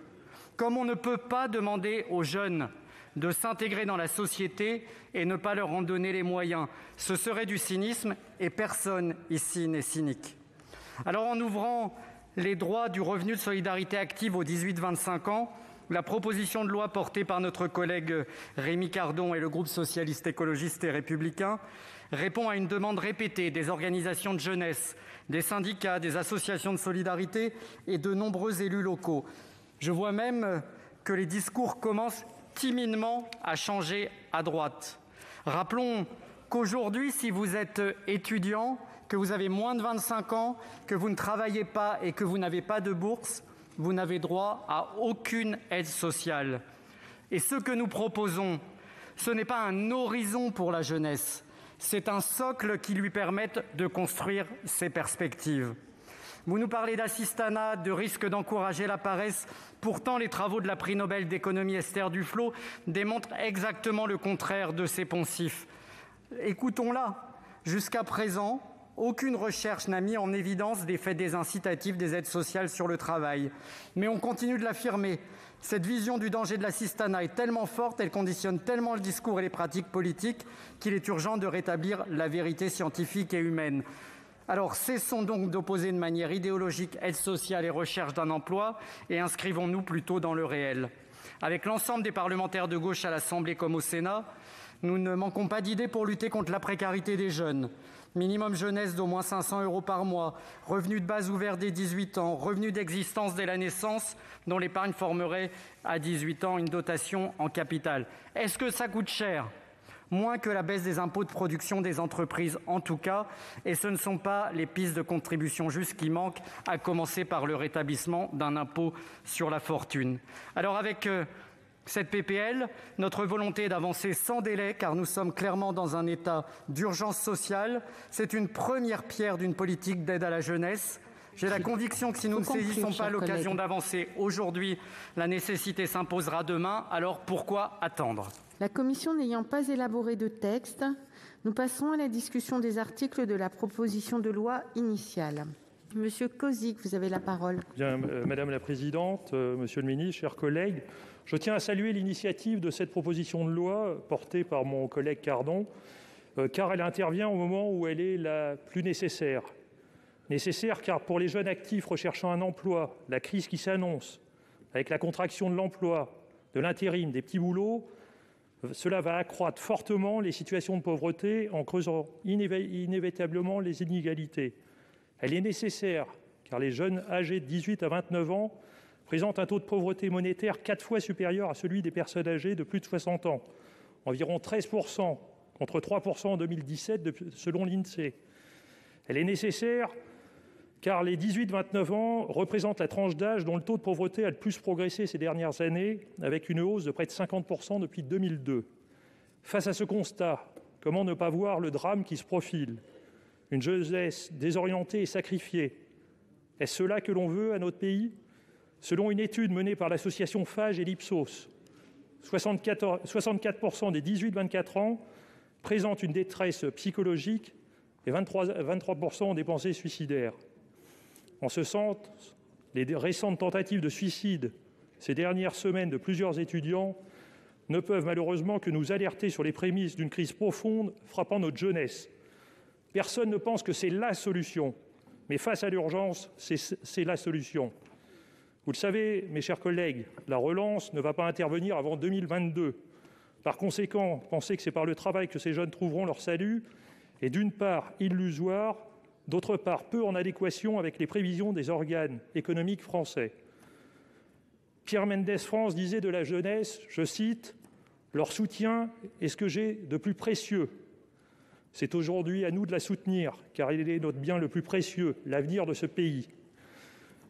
Comme on ne peut pas demander aux jeunes de s'intégrer dans la société et ne pas leur en donner les moyens. Ce serait du cynisme et personne ici n'est cynique. Alors en ouvrant les droits du revenu de solidarité active aux 18-25 ans, la proposition de loi portée par notre collègue Rémi Cardon et le groupe socialiste, écologiste et républicain répond à une demande répétée des organisations de jeunesse, des syndicats, des associations de solidarité et de nombreux élus locaux. Je vois même que les discours commencent timidement à changer à droite. Rappelons qu'aujourd'hui, si vous êtes étudiant, que vous avez moins de 25 ans, que vous ne travaillez pas et que vous n'avez pas de bourse, vous n'avez droit à aucune aide sociale. Et ce que nous proposons, ce n'est pas un horizon pour la jeunesse, c'est un socle qui lui permette de construire ses perspectives. Vous nous parlez d'assistanat, de risque d'encourager la paresse. Pourtant, les travaux de la prix Nobel d'économie Esther Duflo démontrent exactement le contraire de ces poncifs. Écoutons-la. Jusqu'à présent, aucune recherche n'a mis en évidence des faits désincitatifs des aides sociales sur le travail. Mais on continue de l'affirmer. Cette vision du danger de l'assistanat est tellement forte, elle conditionne tellement le discours et les pratiques politiques qu'il est urgent de rétablir la vérité scientifique et humaine. Alors cessons donc d'opposer de manière idéologique aide sociale et recherche d'un emploi et inscrivons-nous plutôt dans le réel. Avec l'ensemble des parlementaires de gauche à l'Assemblée comme au Sénat, nous ne manquons pas d'idées pour lutter contre la précarité des jeunes. Minimum jeunesse d'au moins 500 € par mois, revenu de base ouvert dès 18 ans, revenu d'existence dès la naissance, dont l'épargne formerait à 18 ans une dotation en capital. Est-ce que ça coûte cher ? Moins que la baisse des impôts de production des entreprises en tout cas, et ce ne sont pas les pistes de contribution justes qui manquent, à commencer par le rétablissement d'un impôt sur la fortune. Alors avec cette PPL, notre volonté est d'avancer sans délai car nous sommes clairement dans un état d'urgence sociale. C'est une première pierre d'une politique d'aide à la jeunesse. J'ai la conviction que si nous ne saisissons pas l'occasion d'avancer aujourd'hui, la nécessité s'imposera demain. Alors pourquoi attendre ? La commission n'ayant pas élaboré de texte, nous passons à la discussion des articles de la proposition de loi initiale. Monsieur Cozic, vous avez la parole. Bien, Madame la Présidente, Monsieur le Ministre, chers collègues, je tiens à saluer l'initiative de cette proposition de loi portée par mon collègue Cardon, car elle intervient au moment où elle est la plus nécessaire. Nécessaire car pour les jeunes actifs recherchant un emploi, la crise qui s'annonce, avec la contraction de l'emploi, de l'intérim, des petits boulots, cela va accroître fortement les situations de pauvreté en creusant inévitablement les inégalités. Elle est nécessaire car les jeunes âgés de 18 à 29 ans présentent un taux de pauvreté monétaire 4 fois supérieur à celui des personnes âgées de plus de 60 ans, environ 13% contre 3% en 2017 selon l'INSEE. Elle est nécessaire car les 18-29 ans représentent la tranche d'âge dont le taux de pauvreté a le plus progressé ces dernières années, avec une hausse de près de 50% depuis 2002. Face à ce constat, comment ne pas voir le drame qui se profile ? Une jeunesse désorientée et sacrifiée. Est-ce cela que l'on veut à notre pays ? Selon une étude menée par l'association Phage et l'Ipsos, 64% des 18-24 ans présentent une détresse psychologique et 23% ont des pensées suicidaires. En ce sens, les récentes tentatives de suicide ces dernières semaines de plusieurs étudiants ne peuvent malheureusement que nous alerter sur les prémices d'une crise profonde frappant notre jeunesse. Personne ne pense que c'est la solution, mais face à l'urgence, c'est la solution. Vous le savez, mes chers collègues, la relance ne va pas intervenir avant 2022. Par conséquent, penser que c'est par le travail que ces jeunes trouveront leur salut est d'une part illusoire, d'autre part peu en adéquation avec les prévisions des organes économiques français. Pierre Mendès France disait de la jeunesse, je cite, « Leur soutien est ce que j'ai de plus précieux. C'est aujourd'hui à nous de la soutenir, car il est notre bien le plus précieux, l'avenir de ce pays. »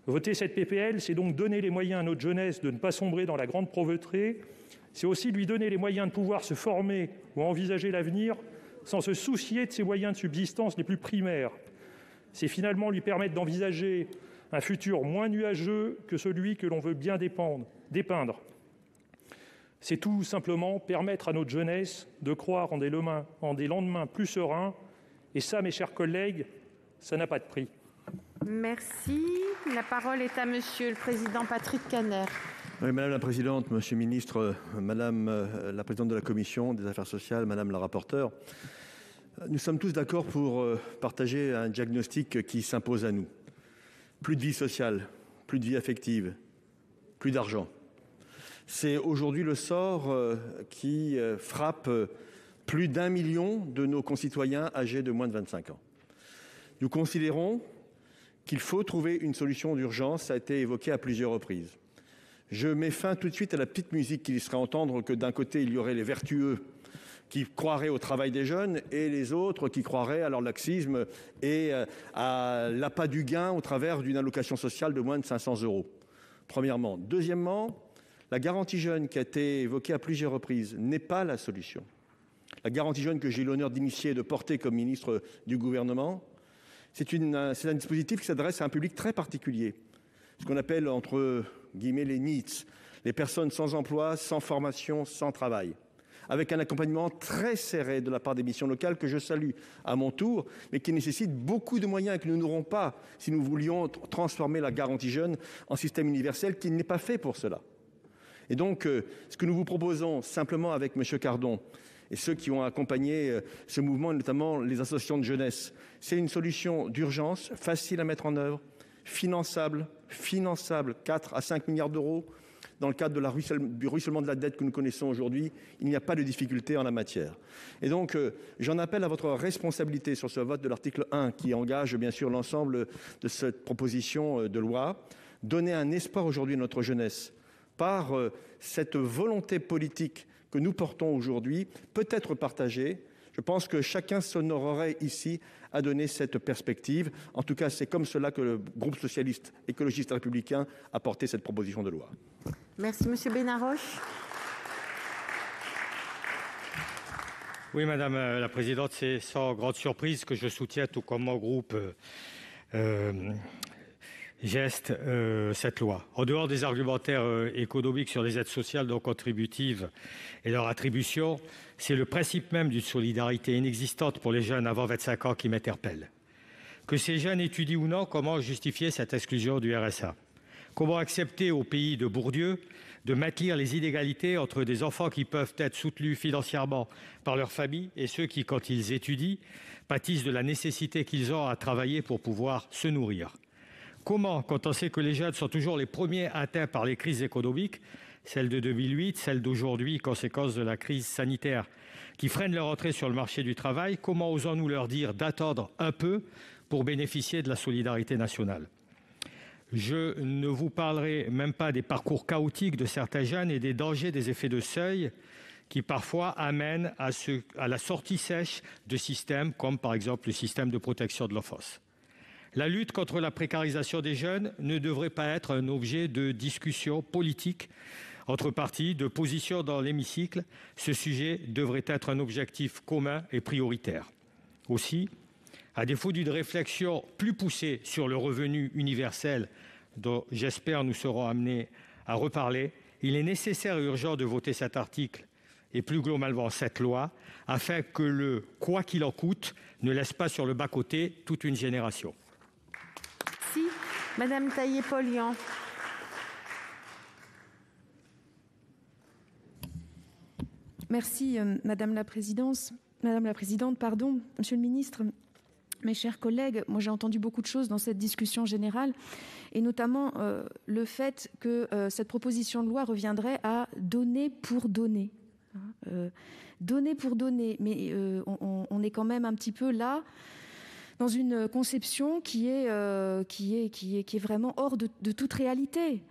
Voter cette PPL, c'est donc donner les moyens à notre jeunesse de ne pas sombrer dans la grande pauvreté. C'est aussi lui donner les moyens de pouvoir se former ou envisager l'avenir sans se soucier de ses moyens de subsistance les plus primaires. C'est finalement lui permettre d'envisager un futur moins nuageux que celui que l'on veut bien dépeindre. C'est tout simplement permettre à notre jeunesse de croire en des lendemains plus sereins. Et ça, mes chers collègues, ça n'a pas de prix. Merci. La parole est à Monsieur le Président Patrick Kanner. Oui, Madame la Présidente, Monsieur le Ministre, Madame la Présidente de la Commission des Affaires sociales, Madame la Rapporteure, nous sommes tous d'accord pour partager un diagnostic qui s'impose à nous. Plus de vie sociale, plus de vie affective, plus d'argent. C'est aujourd'hui le sort qui frappe plus d'1 million de nos concitoyens âgés de moins de 25 ans. Nous considérons qu'il faut trouver une solution d'urgence, ça a été évoqué à plusieurs reprises. Je mets fin tout de suite à la petite musique qui laissera entendre que d'un côté, il y aurait les vertueux qui croiraient au travail des jeunes et les autres qui croiraient à leur laxisme et à l'appât du gain au travers d'une allocation sociale de moins de 500 €. Premièrement. Deuxièmement, la garantie jeune qui a été évoquée à plusieurs reprises n'est pas la solution. La garantie jeune que j'ai l'honneur d'initier et de porter comme ministre du gouvernement, c'est un dispositif qui s'adresse à un public très particulier, ce qu'on appelle entre guillemets les NEETs, les personnes sans emploi, sans formation, sans travail, avec un accompagnement très serré de la part des missions locales que je salue à mon tour, mais qui nécessite beaucoup de moyens et que nous n'aurons pas si nous voulions transformer la garantie jeune en système universel qui n'est pas fait pour cela. Et donc, ce que nous vous proposons simplement avec M. Cardon et ceux qui ont accompagné ce mouvement, notamment les associations de jeunesse, c'est une solution d'urgence, facile à mettre en œuvre, finançable, 4 à 5 milliards d'euros. Dans le cadre du ruissellement de la dette que nous connaissons aujourd'hui, il n'y a pas de difficulté en la matière. Et donc, j'en appelle à votre responsabilité sur ce vote de l'article 1 qui engage bien sûr l'ensemble de cette proposition de loi. Donner un espoir aujourd'hui à notre jeunesse par cette volonté politique que nous portons aujourd'hui, peut être partagée. Je pense que chacun s'honorerait ici à donner cette perspective. En tout cas, c'est comme cela que le groupe socialiste, écologiste et républicain a porté cette proposition de loi. Merci, Monsieur Benarroche. Oui, Madame la Présidente, c'est sans grande surprise que je soutiens, tout comme mon groupe, GEST, cette loi. En dehors des argumentaires économiques sur les aides sociales non contributives et leur attribution, c'est le principe même d'une solidarité inexistante pour les jeunes avant 25 ans qui m'interpelle. Que ces jeunes étudient ou non, comment justifier cette exclusion du RSA ? Comment accepter au pays de Bourdieu de maintenir les inégalités entre des enfants qui peuvent être soutenus financièrement par leur famille et ceux qui, quand ils étudient, pâtissent de la nécessité qu'ils ont à travailler pour pouvoir se nourrir ? Comment, quand on sait que les jeunes sont toujours les premiers atteints par les crises économiques, celle de 2008, celle d'aujourd'hui, conséquence de la crise sanitaire, qui freinent leur entrée sur le marché du travail, comment osons-nous leur dire d'attendre un peu pour bénéficier de la solidarité nationale ? Je ne vous parlerai même pas des parcours chaotiques de certains jeunes et des dangers des effets de seuil qui parfois amènent à la sortie sèche de systèmes comme par exemple le système de protection de l'enfance. La lutte contre la précarisation des jeunes ne devrait pas être un objet de discussion politique entre partis, de position dans l'hémicycle. Ce sujet devrait être un objectif commun et prioritaire. Aussi, à défaut d'une réflexion plus poussée sur le revenu universel, dont j'espère nous serons amenés à reparler, il est nécessaire et urgent de voter cet article et plus globalement cette loi, afin que le « quoi qu'il en coûte » ne laisse pas sur le bas-côté toute une génération. Merci. Madame Taillé-Polian. Merci, Madame la Présidente, Monsieur le Ministre, mes chers collègues. Moi, j'ai entendu beaucoup de choses dans cette discussion générale, et notamment le fait que cette proposition de loi reviendrait à donner pour donner. Donner pour donner, mais on est quand même un petit peu là dans une conception qui est vraiment hors de toute réalité.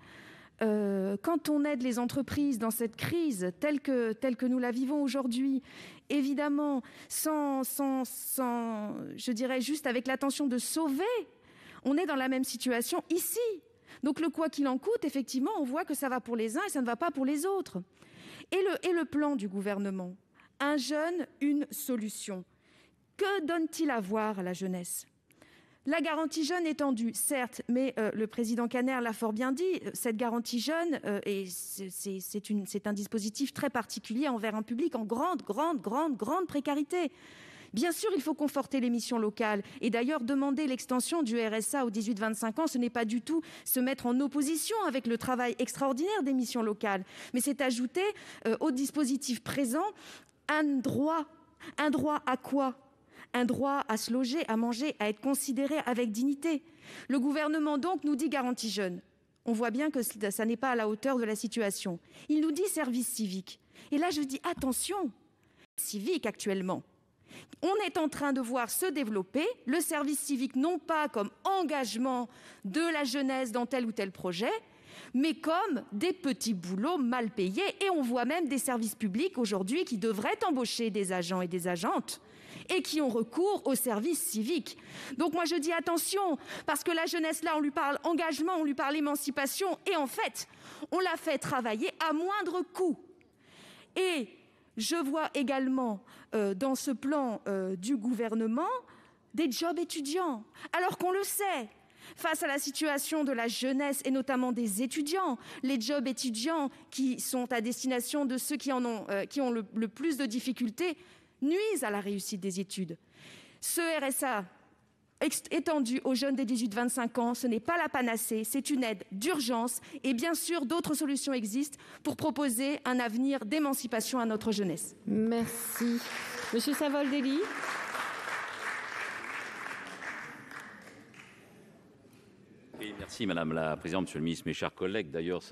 Quand on aide les entreprises dans cette crise telle que nous la vivons aujourd'hui, évidemment, je dirais juste avec l'intention de sauver, on est dans la même situation ici. Donc le quoi qu'il en coûte, effectivement, on voit que ça va pour les uns et ça ne va pas pour les autres. Et le plan du gouvernement, un jeune, une solution. Que donne-t-il à voir à la jeunesse ? La garantie jeune étendue, certes, mais le président Kanner l'a fort bien dit, cette garantie jeune, c'est un dispositif très particulier envers un public en grande précarité. Bien sûr, il faut conforter les missions locales. Et d'ailleurs, demander l'extension du RSA aux 18-25 ans, ce n'est pas du tout se mettre en opposition avec le travail extraordinaire des missions locales. Mais c'est ajouter au dispositif présent un droit. Un droit à quoi ? Un droit à se loger, à manger, à être considéré avec dignité. Le gouvernement, donc, nous dit garantie jeune. On voit bien que ça n'est pas à la hauteur de la situation. Il nous dit service civique. Et là, je dis attention, civique actuellement. On est en train de voir se développer le service civique, non pas comme engagement de la jeunesse dans tel ou tel projet, mais comme des petits boulots mal payés. Et on voit même des services publics aujourd'hui qui devraient embaucher des agents et des agentes et qui ont recours au service civique. Donc moi je dis attention, parce que la jeunesse là, on lui parle engagement, on lui parle émancipation, et en fait, on la fait travailler à moindre coût. Et je vois également dans ce plan du gouvernement des jobs étudiants, alors qu'on le sait. Face à la situation de la jeunesse et notamment des étudiants, les jobs étudiants qui sont à destination de ceux qui ont le plus de difficultés nuisent à la réussite des études. Ce RSA étendu aux jeunes des 18-25 ans, ce n'est pas la panacée, c'est une aide d'urgence. Et bien sûr, d'autres solutions existent pour proposer un avenir d'émancipation à notre jeunesse. Merci. Monsieur Savoldelli. Oui, merci Madame la Présidente, Monsieur le Ministre, mes chers collègues. D'ailleurs,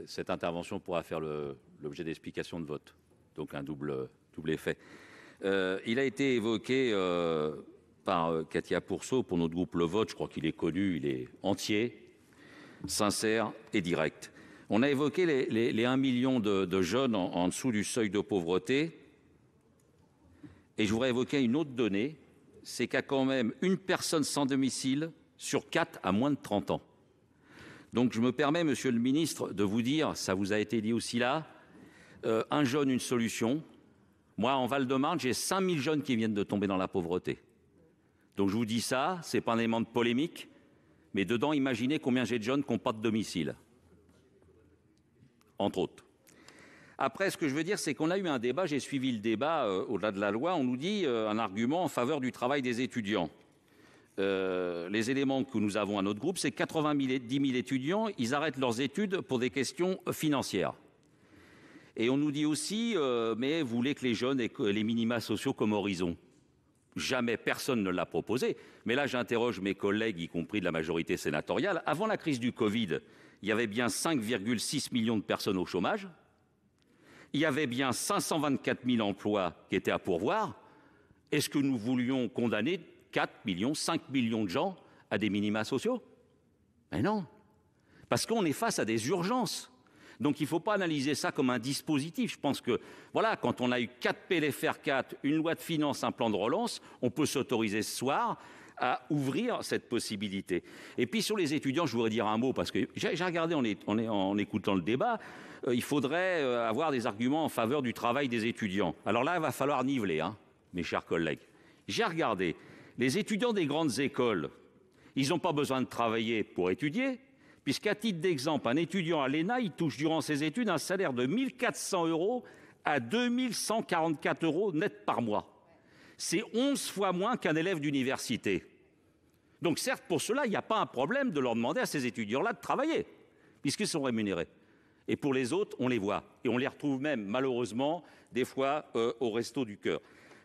cette intervention pourra faire l'objet d'explications de vote, donc un double effet. Il a été évoqué par Katia Pourceau pour notre groupe Le Vote. Je crois qu'il est connu, il est entier, sincère et direct. On a évoqué les 1 million de jeunes en dessous du seuil de pauvreté. Et je voudrais évoquer une autre donnée, c'est qu'il y a quand même une personne sans domicile sur 4 à moins de 30 ans. Donc je me permets, Monsieur le Ministre, de vous dire, ça vous a été dit aussi là, un jeune, une solution. Moi, en Val-de-Marne, j'ai 5000 jeunes qui viennent de tomber dans la pauvreté. Donc je vous dis ça, ce n'est pas un élément de polémique, mais dedans, imaginez combien j'ai de jeunes qui n'ont pas de domicile. Entre autres. Après, ce que je veux dire, c'est qu'on a eu un débat, j'ai suivi le débat au-delà de la loi, on nous dit un argument en faveur du travail des étudiants. Les éléments que nous avons à notre groupe, c'est 10 000 étudiants, ils arrêtent leurs études pour des questions financières. Et on nous dit aussi, mais vous voulez que les jeunes aient les minima sociaux comme horizon. Jamais, personne ne l'a proposé. Mais là, j'interroge mes collègues, y compris de la majorité sénatoriale. Avant la crise du Covid, il y avait bien 5,6 millions de personnes au chômage. Il y avait bien 524 000 emplois qui étaient à pourvoir. Est-ce que nous voulions condamner 4 millions, 5 millions de gens à des minima sociaux? Mais non, parce qu'on est face à des urgences. Donc il ne faut pas analyser ça comme un dispositif. Je pense que, voilà, quand on a eu 4 PLFR 4, une loi de finances, un plan de relance, on peut s'autoriser ce soir à ouvrir cette possibilité. Et puis sur les étudiants, je voudrais dire un mot, parce que j'ai regardé en écoutant le débat, il faudrait avoir des arguments en faveur du travail des étudiants. Alors là, il va falloir niveler, mes chers collègues. J'ai regardé, les étudiants des grandes écoles, ils n'ont pas besoin de travailler pour étudier, puisqu'à titre d'exemple, un étudiant à l'ENA, il touche durant ses études un salaire de 1 400 € à 2 144 € net par mois. C'est 11 fois moins qu'un élève d'université. Donc certes, pour cela, il n'y a pas un problème de leur demander à ces étudiants-là de travailler, puisqu'ils sont rémunérés. Et pour les autres, on les voit. Et on les retrouve même, malheureusement, des fois au Resto du Cœur.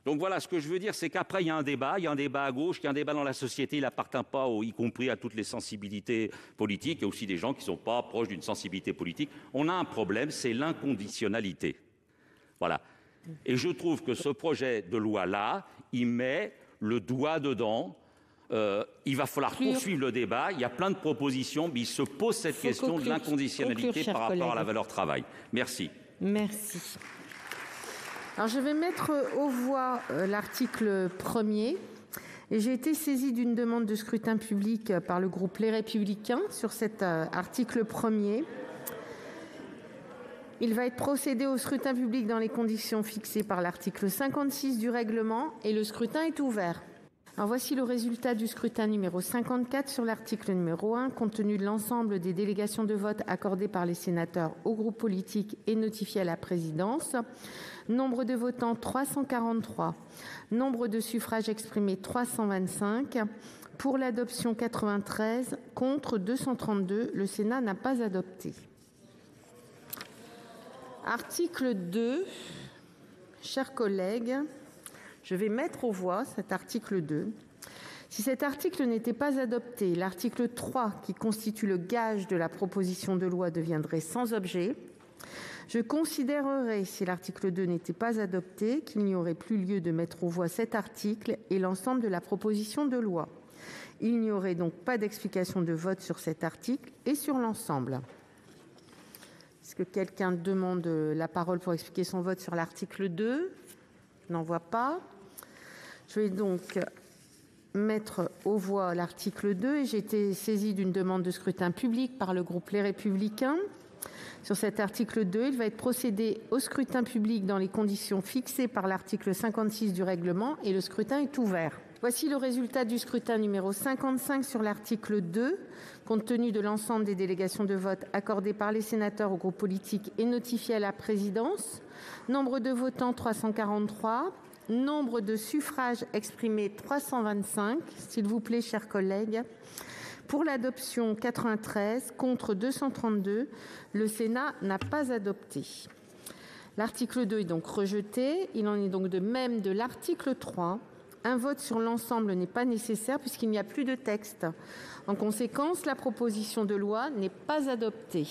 Donc voilà, ce que je veux dire, c'est qu'après, il y a un débat à gauche, il y a un débat dans la société, il n'appartient pas, y compris à toutes les sensibilités politiques. Il y a aussi des gens qui ne sont pas proches d'une sensibilité politique. On a un problème, c'est l'inconditionnalité. Voilà. Et je trouve que ce projet de loi-là, il met le doigt dedans. Il va falloir poursuivre le débat. Il y a plein de propositions, mais il se pose cette question de l'inconditionnalité par rapport à la valeur travail. Merci. Merci. Alors, je vais mettre aux voix l'article 1er. Et j'ai été saisie d'une demande de scrutin public par le groupe Les Républicains sur cet article 1er. Il va être procédé au scrutin public dans les conditions fixées par l'article 56 du règlement et le scrutin est ouvert. Alors voici le résultat du scrutin numéro 54 sur l'article numéro 1. Compte tenu de l'ensemble des délégations de vote accordées par les sénateurs aux groupes politiques et notifiées à la présidence, nombre de votants 343, nombre de suffrages exprimés 325, pour l'adoption 93, contre 232, le Sénat n'a pas adopté. Article 2, chers collègues, je vais mettre aux voix cet article 2. Si cet article n'était pas adopté, l'article 3, qui constitue le gage de la proposition de loi, deviendrait sans objet. Je considérerais, si l'article 2 n'était pas adopté, qu'il n'y aurait plus lieu de mettre aux voix cet article et l'ensemble de la proposition de loi. Il n'y aurait donc pas d'explication de vote sur cet article et sur l'ensemble. Est-ce que quelqu'un demande la parole pour expliquer son vote sur l'article 2 ? Je n'en vois pas. Je vais donc mettre aux voix l'article 2 et j'ai été saisie d'une demande de scrutin public par le groupe Les Républicains. Sur cet article 2, il va être procédé au scrutin public dans les conditions fixées par l'article 56 du règlement et le scrutin est ouvert. Voici le résultat du scrutin numéro 55 sur l'article 2. Compte tenu de l'ensemble des délégations de vote accordées par les sénateurs aux groupes politiques et notifiées à la présidence, nombre de votants 343, nombre de suffrages exprimés 325, s'il vous plaît, chers collègues. Pour l'adoption 93, contre 232, le Sénat n'a pas adopté. L'article 2 est donc rejeté. Il en est donc de même de l'article 3. Un vote sur l'ensemble n'est pas nécessaire puisqu'il n'y a plus de texte. En conséquence, la proposition de loi n'est pas adoptée.